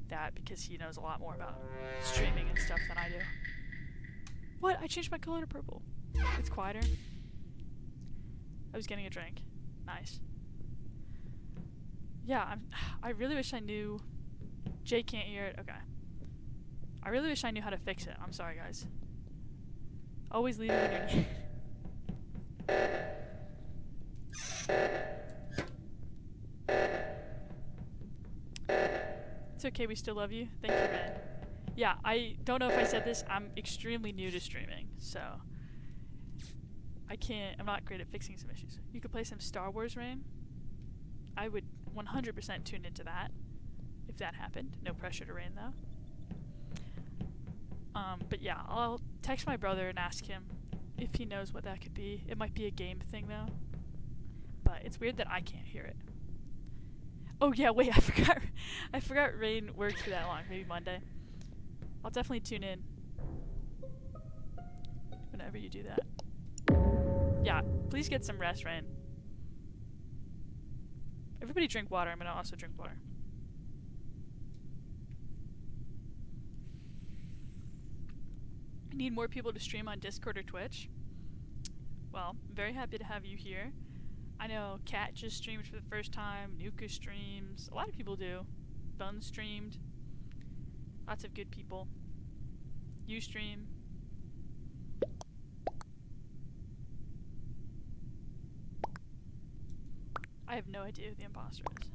that because he knows a lot more about streaming and stuff than I do. What? I changed my color to purple. It's quieter. I was getting a drink. Nice. Yeah, I really wish I knew... Jay can't hear it? Okay. I really wish I knew how to fix it. I'm sorry, guys. Always leaving when you're needed. It's okay, we still love you. Thank you, man. Yeah, I don't know if I said this. I'm extremely new to streaming, so I'm not great at fixing some issues. You could play some Star Wars, Rain. I would 100% tune into that if that happened. No pressure to Rain, though. But yeah, I'll text my brother and ask him if he knows what that could be. It might be a game thing, though. But it's weird that I can't hear it. Oh yeah, wait, I forgot Rain worked for that long. Maybe Monday. I'll definitely tune in whenever you do that. Yeah, please get some rest, Rain. Everybody drink water. I'm gonna also drink water. I need more people to stream on Discord or Twitch. Well, I'm very happy to have you here. I know Kat just streamed for the first time, Nuka streams, a lot of people do. Bun streamed. Lots of good people. You stream. I have no idea who the imposter is.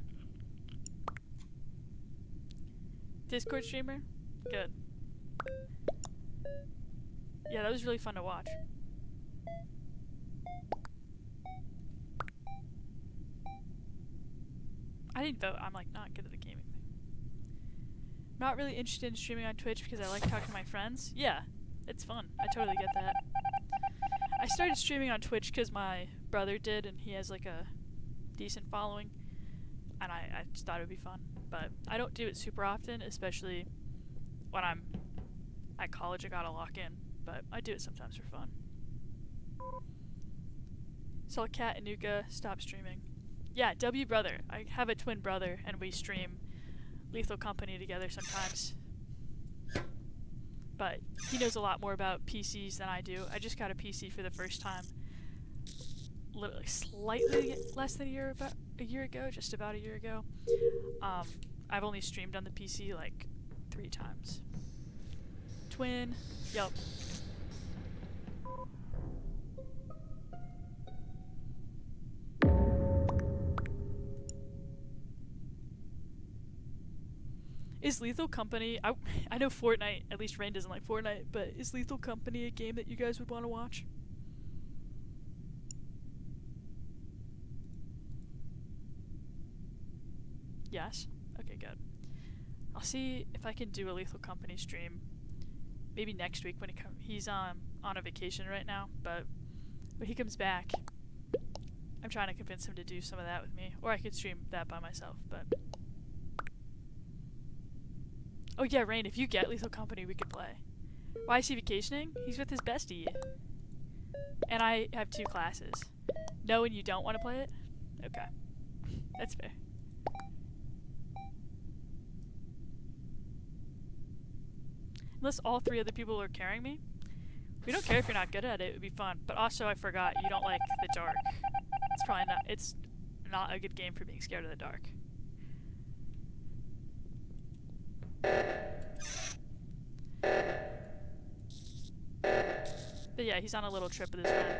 Discord streamer? Good. Yeah, that was really fun to watch. I didn't vote. I'm like not good at the gaming thing. Not really interested in streaming on Twitch because I like talking to my friends. Yeah, it's fun. I totally get that. I started streaming on Twitch because my brother did, and he has like a decent following, and I just thought it would be fun. But I don't do it super often, especially when I'm at college. I gotta lock in, but I do it sometimes for fun. Saw Kat and Nuka stop streaming. Yeah, W brother. I have a twin brother, and we stream Lethal Company together sometimes. But he knows a lot more about PCs than I do. I just got a PC for the first time literally slightly less than a year ago, just about a year ago. I've only streamed on the PC like 3 times. Twin, yup. Is Lethal Company, I know Fortnite, at least Rain doesn't like Fortnite, but is Lethal Company a game that you guys would want to watch? Yes? Okay, good. I'll see if I can do a Lethal Company stream maybe next week when he's on a vacation right now, but when he comes back, I'm trying to convince him to do some of that with me, or I could stream that by myself, but... Oh yeah, Rain, if you get Lethal Company, we could play. Why is he vacationing? He's with his bestie. And I have 2 classes. No, and you don't want to play it? Okay. That's fair. Unless all 3 other people are carrying me. We don't care if you're not good at it, it would be fun. But also, I forgot, you don't like the dark. It's not a good game for being scared of the dark. But yeah, he's on a little trip with his friend.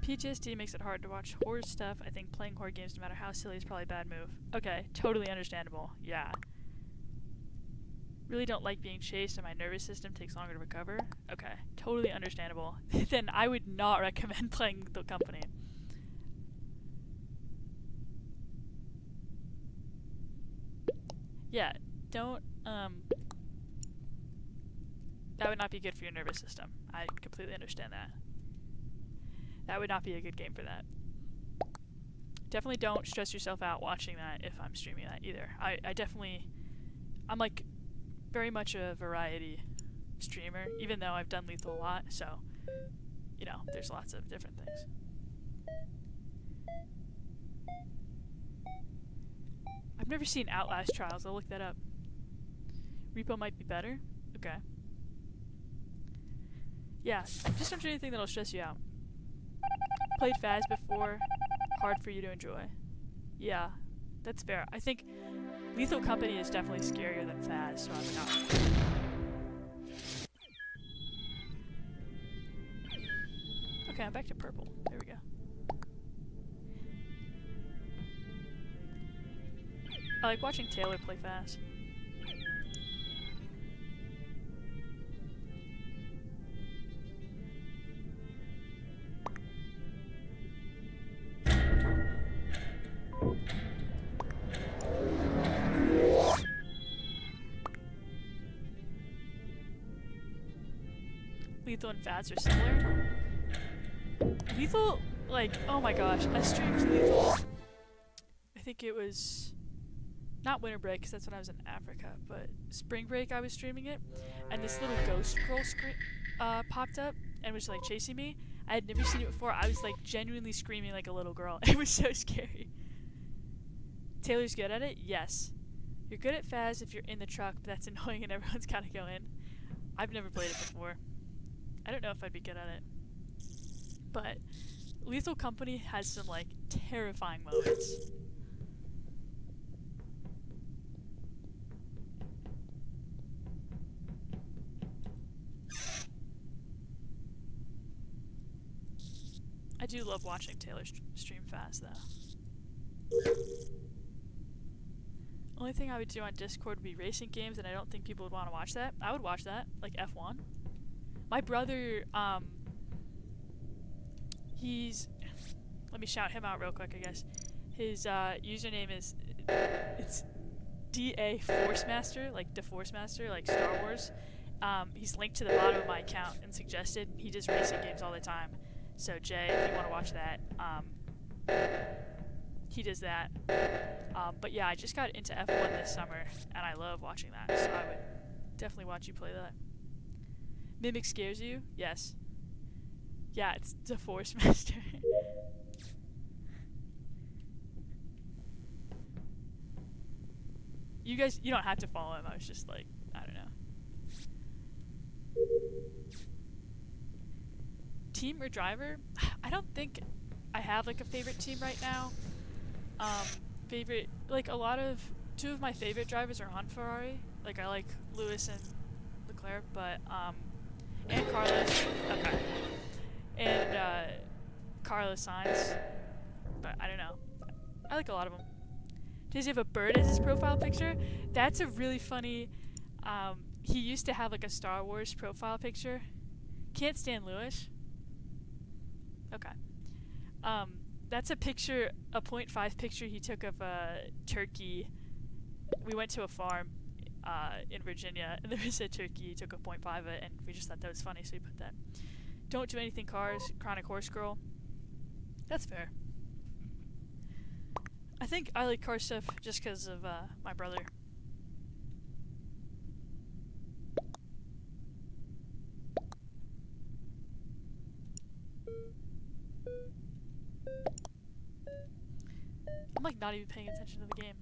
PTSD makes it hard to watch horror stuff. I think playing horror games, no matter how silly, is probably a bad move. Okay, totally understandable. Yeah. Really don't like being chased and my nervous system takes longer to recover. Okay, totally understandable. Then I would not recommend playing The Company. Yeah, don't, that would not be good for your nervous system. I completely understand that. That would not be a good game for that. Definitely don't stress yourself out watching that if I'm streaming that either. I'm like very much a variety streamer, even though I've done Lethal a lot, so, you know, there's lots of different things. I've never seen Outlast Trials, I'll look that up. Repo might be better? Okay. Yeah, just don't do anything that'll stress you out. Played Faz before, hard for you to enjoy. Yeah, that's fair. I think Lethal Company is definitely scarier than Faz, so I'm not. Okay, I'm back to purple. There we go. I like watching Taylor play Faz. Lethal and Faz are similar. Lethal, like, oh my gosh, I streamed Lethal. I think it was not winter break, because that's when I was in Africa, but spring break I was streaming it, and this little ghost girl popped up and was like chasing me. I had never seen it before. I was like genuinely screaming like a little girl. It was so scary. Taylor's good at it? Yes. You're good at Faz if you're in the truck, but that's annoying and everyone's gotta go in. I've never played it before. I don't know if I'd be good at it. But Lethal Company has some like terrifying moments. I do love watching Taylor stream Faz though. Only thing I would do on Discord would be racing games, and I don't think people would want to watch that. I would watch that, like F1. My brother, let me shout him out real quick, I guess. His username is, it's DA Forcemaster, like the Forcemaster, like Star Wars. He's linked to the bottom of my account and suggested. He does racing games all the time. So Jay, if you want to watch that, he does that. But yeah, I just got into F1 this summer, and I love watching that, so I would definitely watch you play that. Mimic scares you? Yes. Yeah, it's the Force Master. You guys, you don't have to follow him, I was just like, I don't know. Team or driver? I don't think I have like a favorite team right now. Favorite, like two of my favorite drivers are on Ferrari. Like I like Lewis and Leclerc, but and Carlos. Okay. And Carlos Sainz. But I don't know. I like a lot of them. Does he have a bird as his profile picture? That's a really funny. He used to have like a Star Wars profile picture. Can't stand Lewis. Okay. That's a picture, a 0.5 picture he took of a turkey. We went to a farm in Virginia, and there was a turkey. He took a 0.5 of it, and we just thought that was funny, so we put that. Don't do anything cars, Chronic Horse Girl. That's fair. I think I like car stuff just because of my brother. I'm like not even paying attention to the game.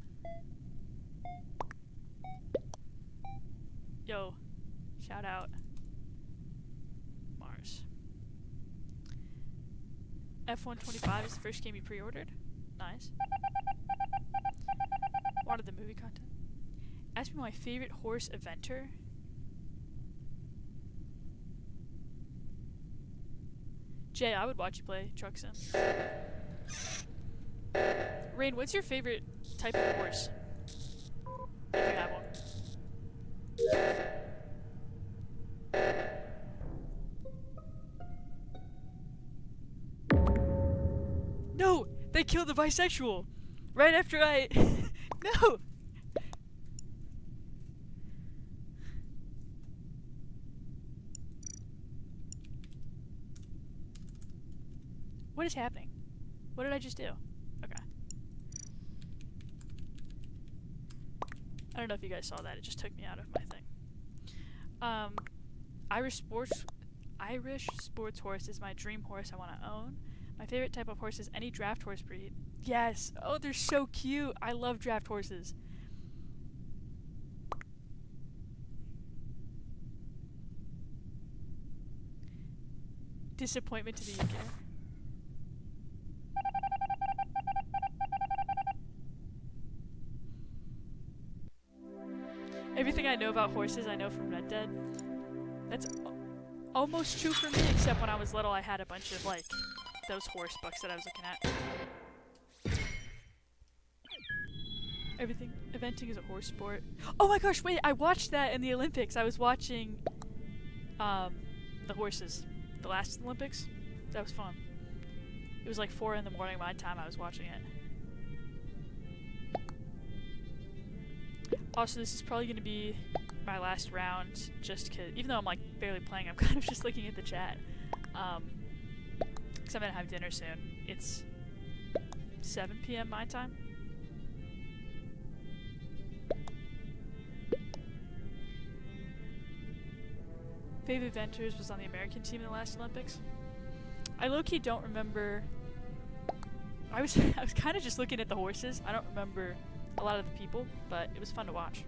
Yo, shout out Mars. F125 is the first game you pre-ordered. Nice. Wanted the movie content. Ask me my favorite horse eventer. Jay, I would watch you play Truck Sim. Rain, what's your favorite type of horse? If you have one. No! They killed the bisexual! Right after I... No! What is happening? What did I just do? Okay. I don't know if you guys saw that. It just took me out of my thing. Irish sports horse is my dream horse I want to own. My favorite type of horse is any draft horse breed. Yes! Oh, they're so cute! I love draft horses. disappointment to the UK. Everything I know about horses, I know from Red Dead. That's almost true for me, except when I was little, I had a bunch of, like, those horse books that I was looking at. Everything. Eventing is a horse sport. Oh my gosh, wait, I watched that in the Olympics. I was watching, the horses. The last Olympics. That was fun. It was like 4 in the morning my time I was watching it. Also, this is probably going to be my last round, just because, even though I'm like barely playing, I'm kind of just looking at the chat. Because I'm going to have dinner soon. It's 7 p.m. my time. Fave Eventers was on the American team in the last Olympics. I low-key don't remember. I was kind of just looking at the horses. I don't remember a lot of the people, but it was fun to watch.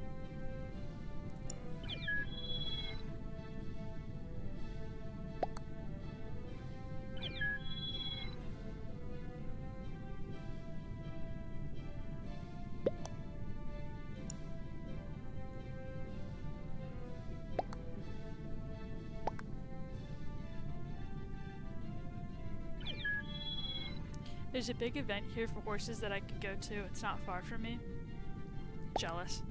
There's a big event here for horses that I could go to. It's not far from me. Jealous.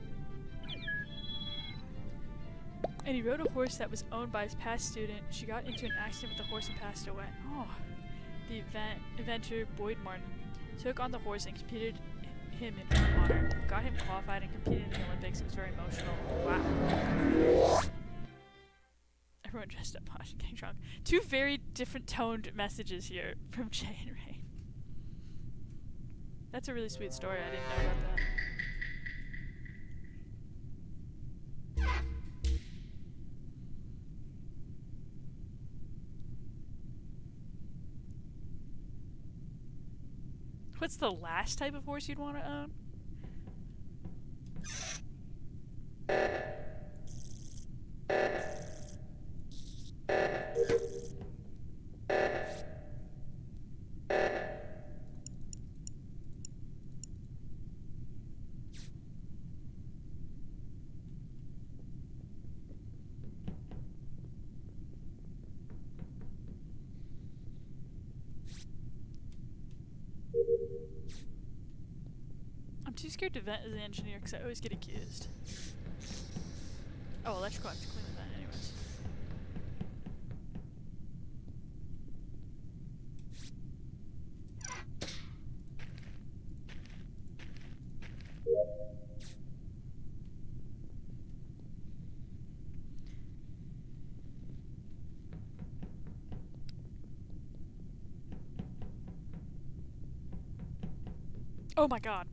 And he rode a horse that was owned by his past student. She got into an accident with the horse and passed away. Oh. The eventer, Boyd Martin, took on the horse and competed him in her honor. Got him qualified and competed in the Olympics. It was very emotional. Wow. Everyone dressed up, posh, and getting drunk. 2 very different toned messages here from Jay and Ray. That's a really sweet story. I didn't know about that. What's the last type of horse you'd want to own? I'm too scared to vent as an engineer because I always get accused. Oh, electrical, I have to clean the vent anyways. Oh my god.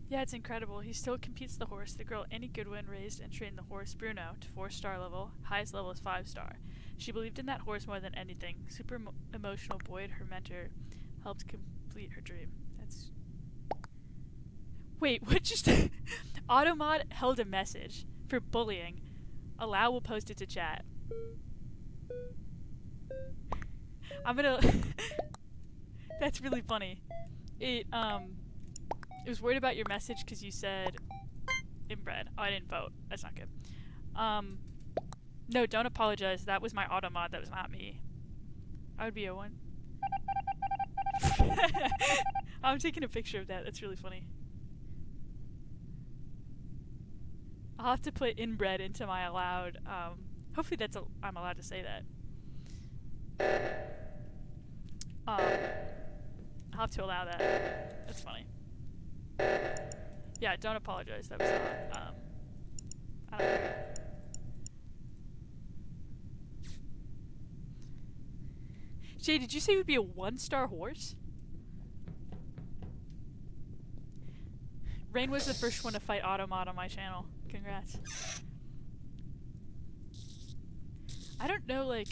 Yeah, it's incredible. He still competes the horse. The girl Annie Goodwin raised and trained the horse Bruno to 4-star level. Highest level is 5-star. She believed in that horse more than anything. Super emotional Boyd, her mentor, helped complete her dream. That's... Wait, what just... Automod held a message for bullying. Allow will post it to chat. I'm gonna... That's really funny. It was worried about your message because you said inbred. Oh, I didn't vote. That's not good. No, don't apologize. That was my automod. That was not me. I would be a 1. I'm taking a picture of that. That's really funny. I'll have to put inbred into my allowed. Hopefully that's I'm allowed to say that. I'll have to allow that. That's funny. Yeah, don't apologize. That was not. I don't know. Jay, did you say it would be a 1-star horse? Rain was the first one to fight Automod on my channel. Congrats. I don't know, like,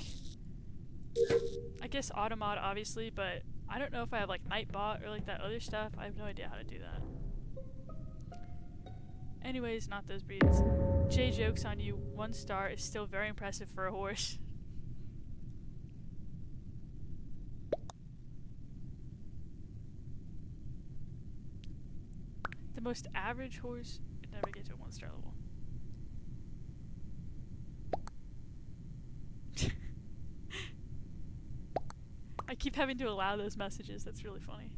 I guess Automod obviously, but I don't know if I have like Nightbot or like that other stuff. I have no idea how to do that. Anyways, not those breeds. Jay, jokes on you. 1 star is still very impressive for a horse. The most average horse would never get to a 1 star level. I keep having to allow those messages. That's really funny.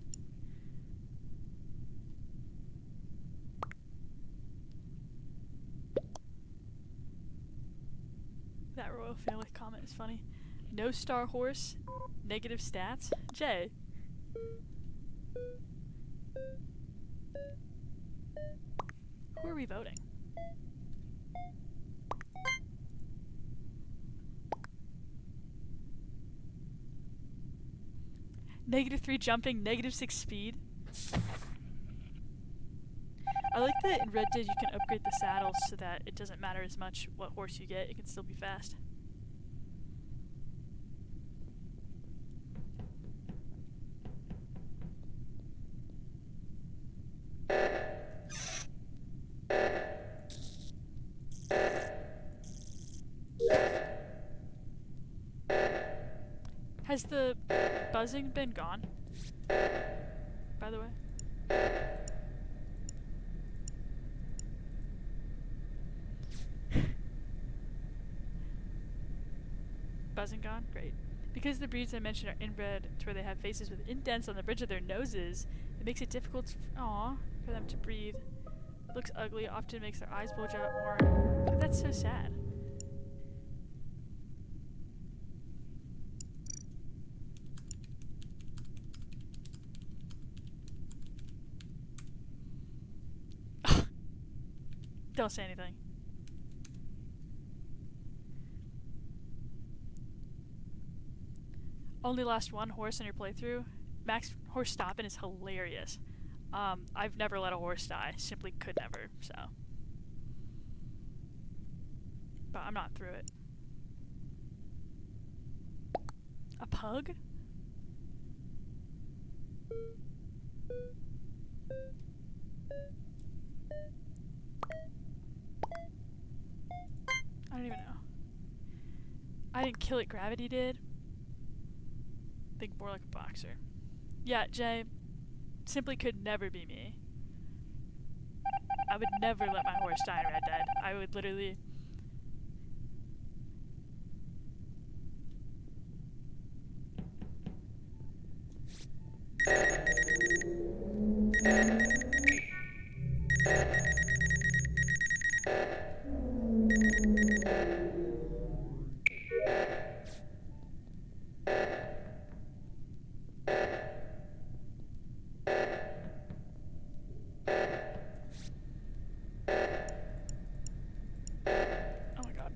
That Royal Family comment is funny. No star horse, negative stats. Jay. Who are we voting? -3 jumping, -6 speed. I like that in Red Dead you can upgrade the saddles so that it doesn't matter as much what horse you get, it can still be fast. Has the buzzing been gone? By the way? Buzzing gone? Great. Because the breeds I mentioned are inbred to where they have faces with indents on the bridge of their noses, it makes it difficult for them to breathe. It looks ugly, often makes their eyes bulge out more. Oh, that's so sad. Don't say anything. Only lost 1 horse on your playthrough? Max horse stopping is hilarious. I've never let a horse die. Simply could never, so. But I'm not through it. A pug? I don't even know. I didn't kill it, gravity did. Think more like a boxer. Yeah, Jay, simply could never be me. I would never let my horse die in Red Dead. I would literally... Oh my god.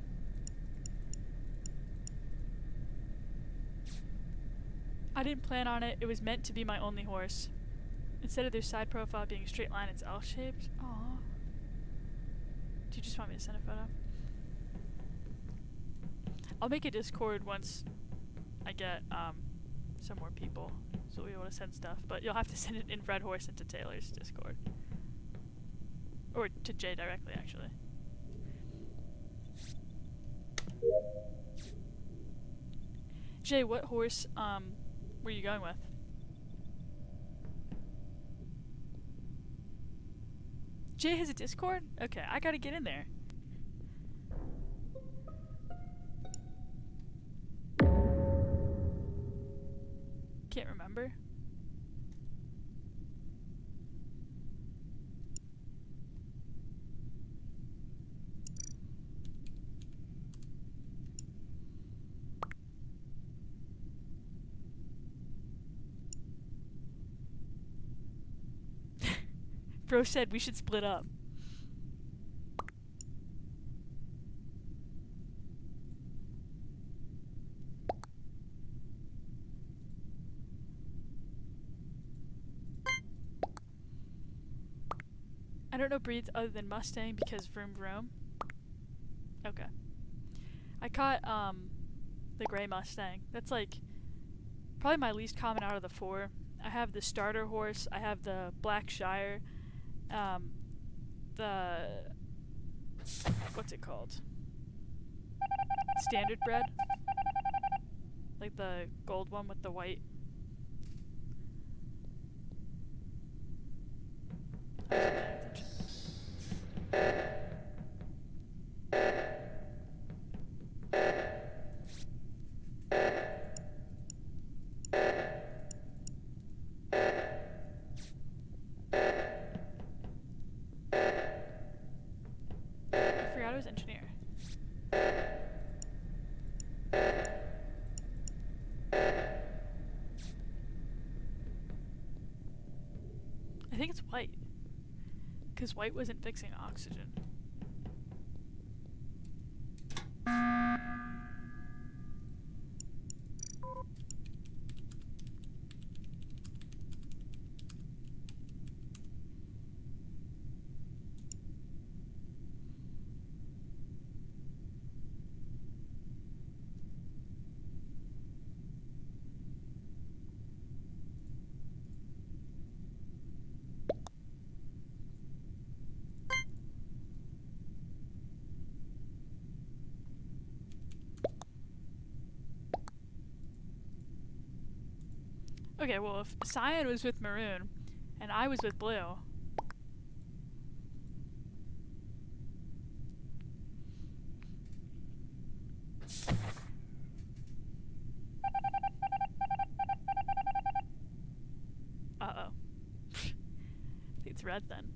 I didn't plan on it. It was meant to be my only horse. Instead of their side profile being a straight line, it's L-shaped. Aww. Do you just want me to send a photo? I'll make a Discord once I get some more people, so we'll be able to send stuff. But you'll have to send it in Red Horse into Taylor's Discord. Or to Jay directly, actually. Jay, what horse were you going with? Jay has a Discord? Okay, I gotta get in there. Can't remember. Bro said we should split up. I don't know breeds other than Mustang because vroom vroom. Okay. I caught the gray Mustang. That's like probably my least common out of the four. I have the starter horse. I have the Black Shire. The what's it called? Standard bred. Like the gold one with the white. I forgot I was engineer. I think it's white. Because white wasn't fixing oxygen. Okay, well, if Cyan was with maroon and I was with blue. Uh-oh. I think it's red then.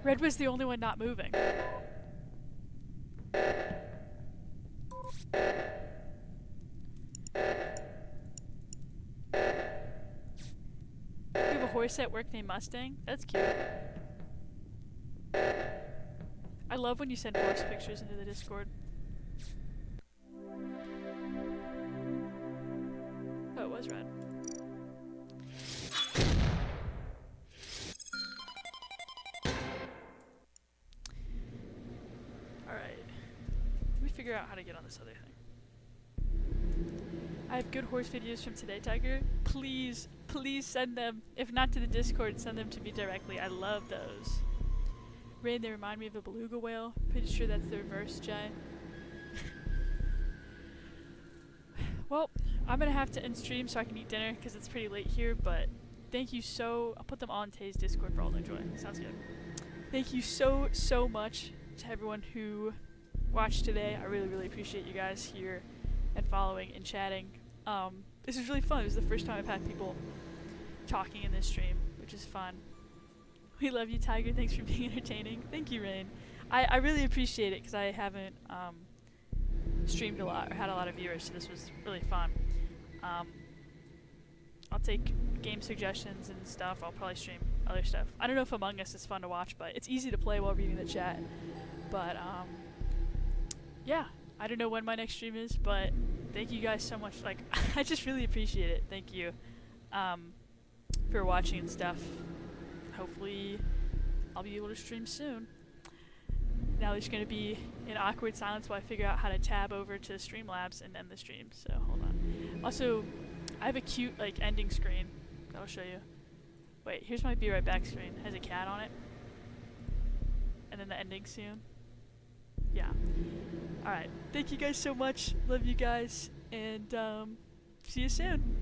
Red was the only one not moving. You have a horse at work named Mustang? That's cute. I love when you send horse pictures into the Discord. Oh, it was red. Alright. Let me figure out how to get on this other thing. I have good horse videos from today, Tiger. Please, please send them. If not to the Discord, send them to me directly. I love those. Rain, they remind me of a beluga whale. Pretty sure that's the reverse, Jay. Well, I'm gonna have to end stream so I can eat dinner because it's pretty late here, but thank you so... I'll put them on Tay's Discord for all to enjoy. Sounds good. Thank you so, so much to everyone who watched today. I really, really appreciate you guys here and following and chatting. This is really fun. This is the first time I've had people talking in this stream, which is fun. We love you, Tiger. Thanks for being entertaining. Thank you, Rain. I really appreciate it because I haven't streamed a lot or had a lot of viewers, so this was really fun. I'll take game suggestions and stuff. I'll probably stream other stuff. I don't know if Among Us is fun to watch, but it's easy to play while reading the chat. But yeah, I don't know when my next stream is, but thank you guys so much. Like, I just really appreciate it. Thank you for watching and stuff. Hopefully I'll be able to stream soon. Now there's going to be an awkward silence while I figure out how to tab over to Streamlabs and end the stream, so hold on. Also, I have a cute like ending screen that I'll show you. Wait, here's my Be Right Back screen. It has a cat on it. And then the ending soon. Yeah. Alright, thank you guys so much. Love you guys, and see you soon.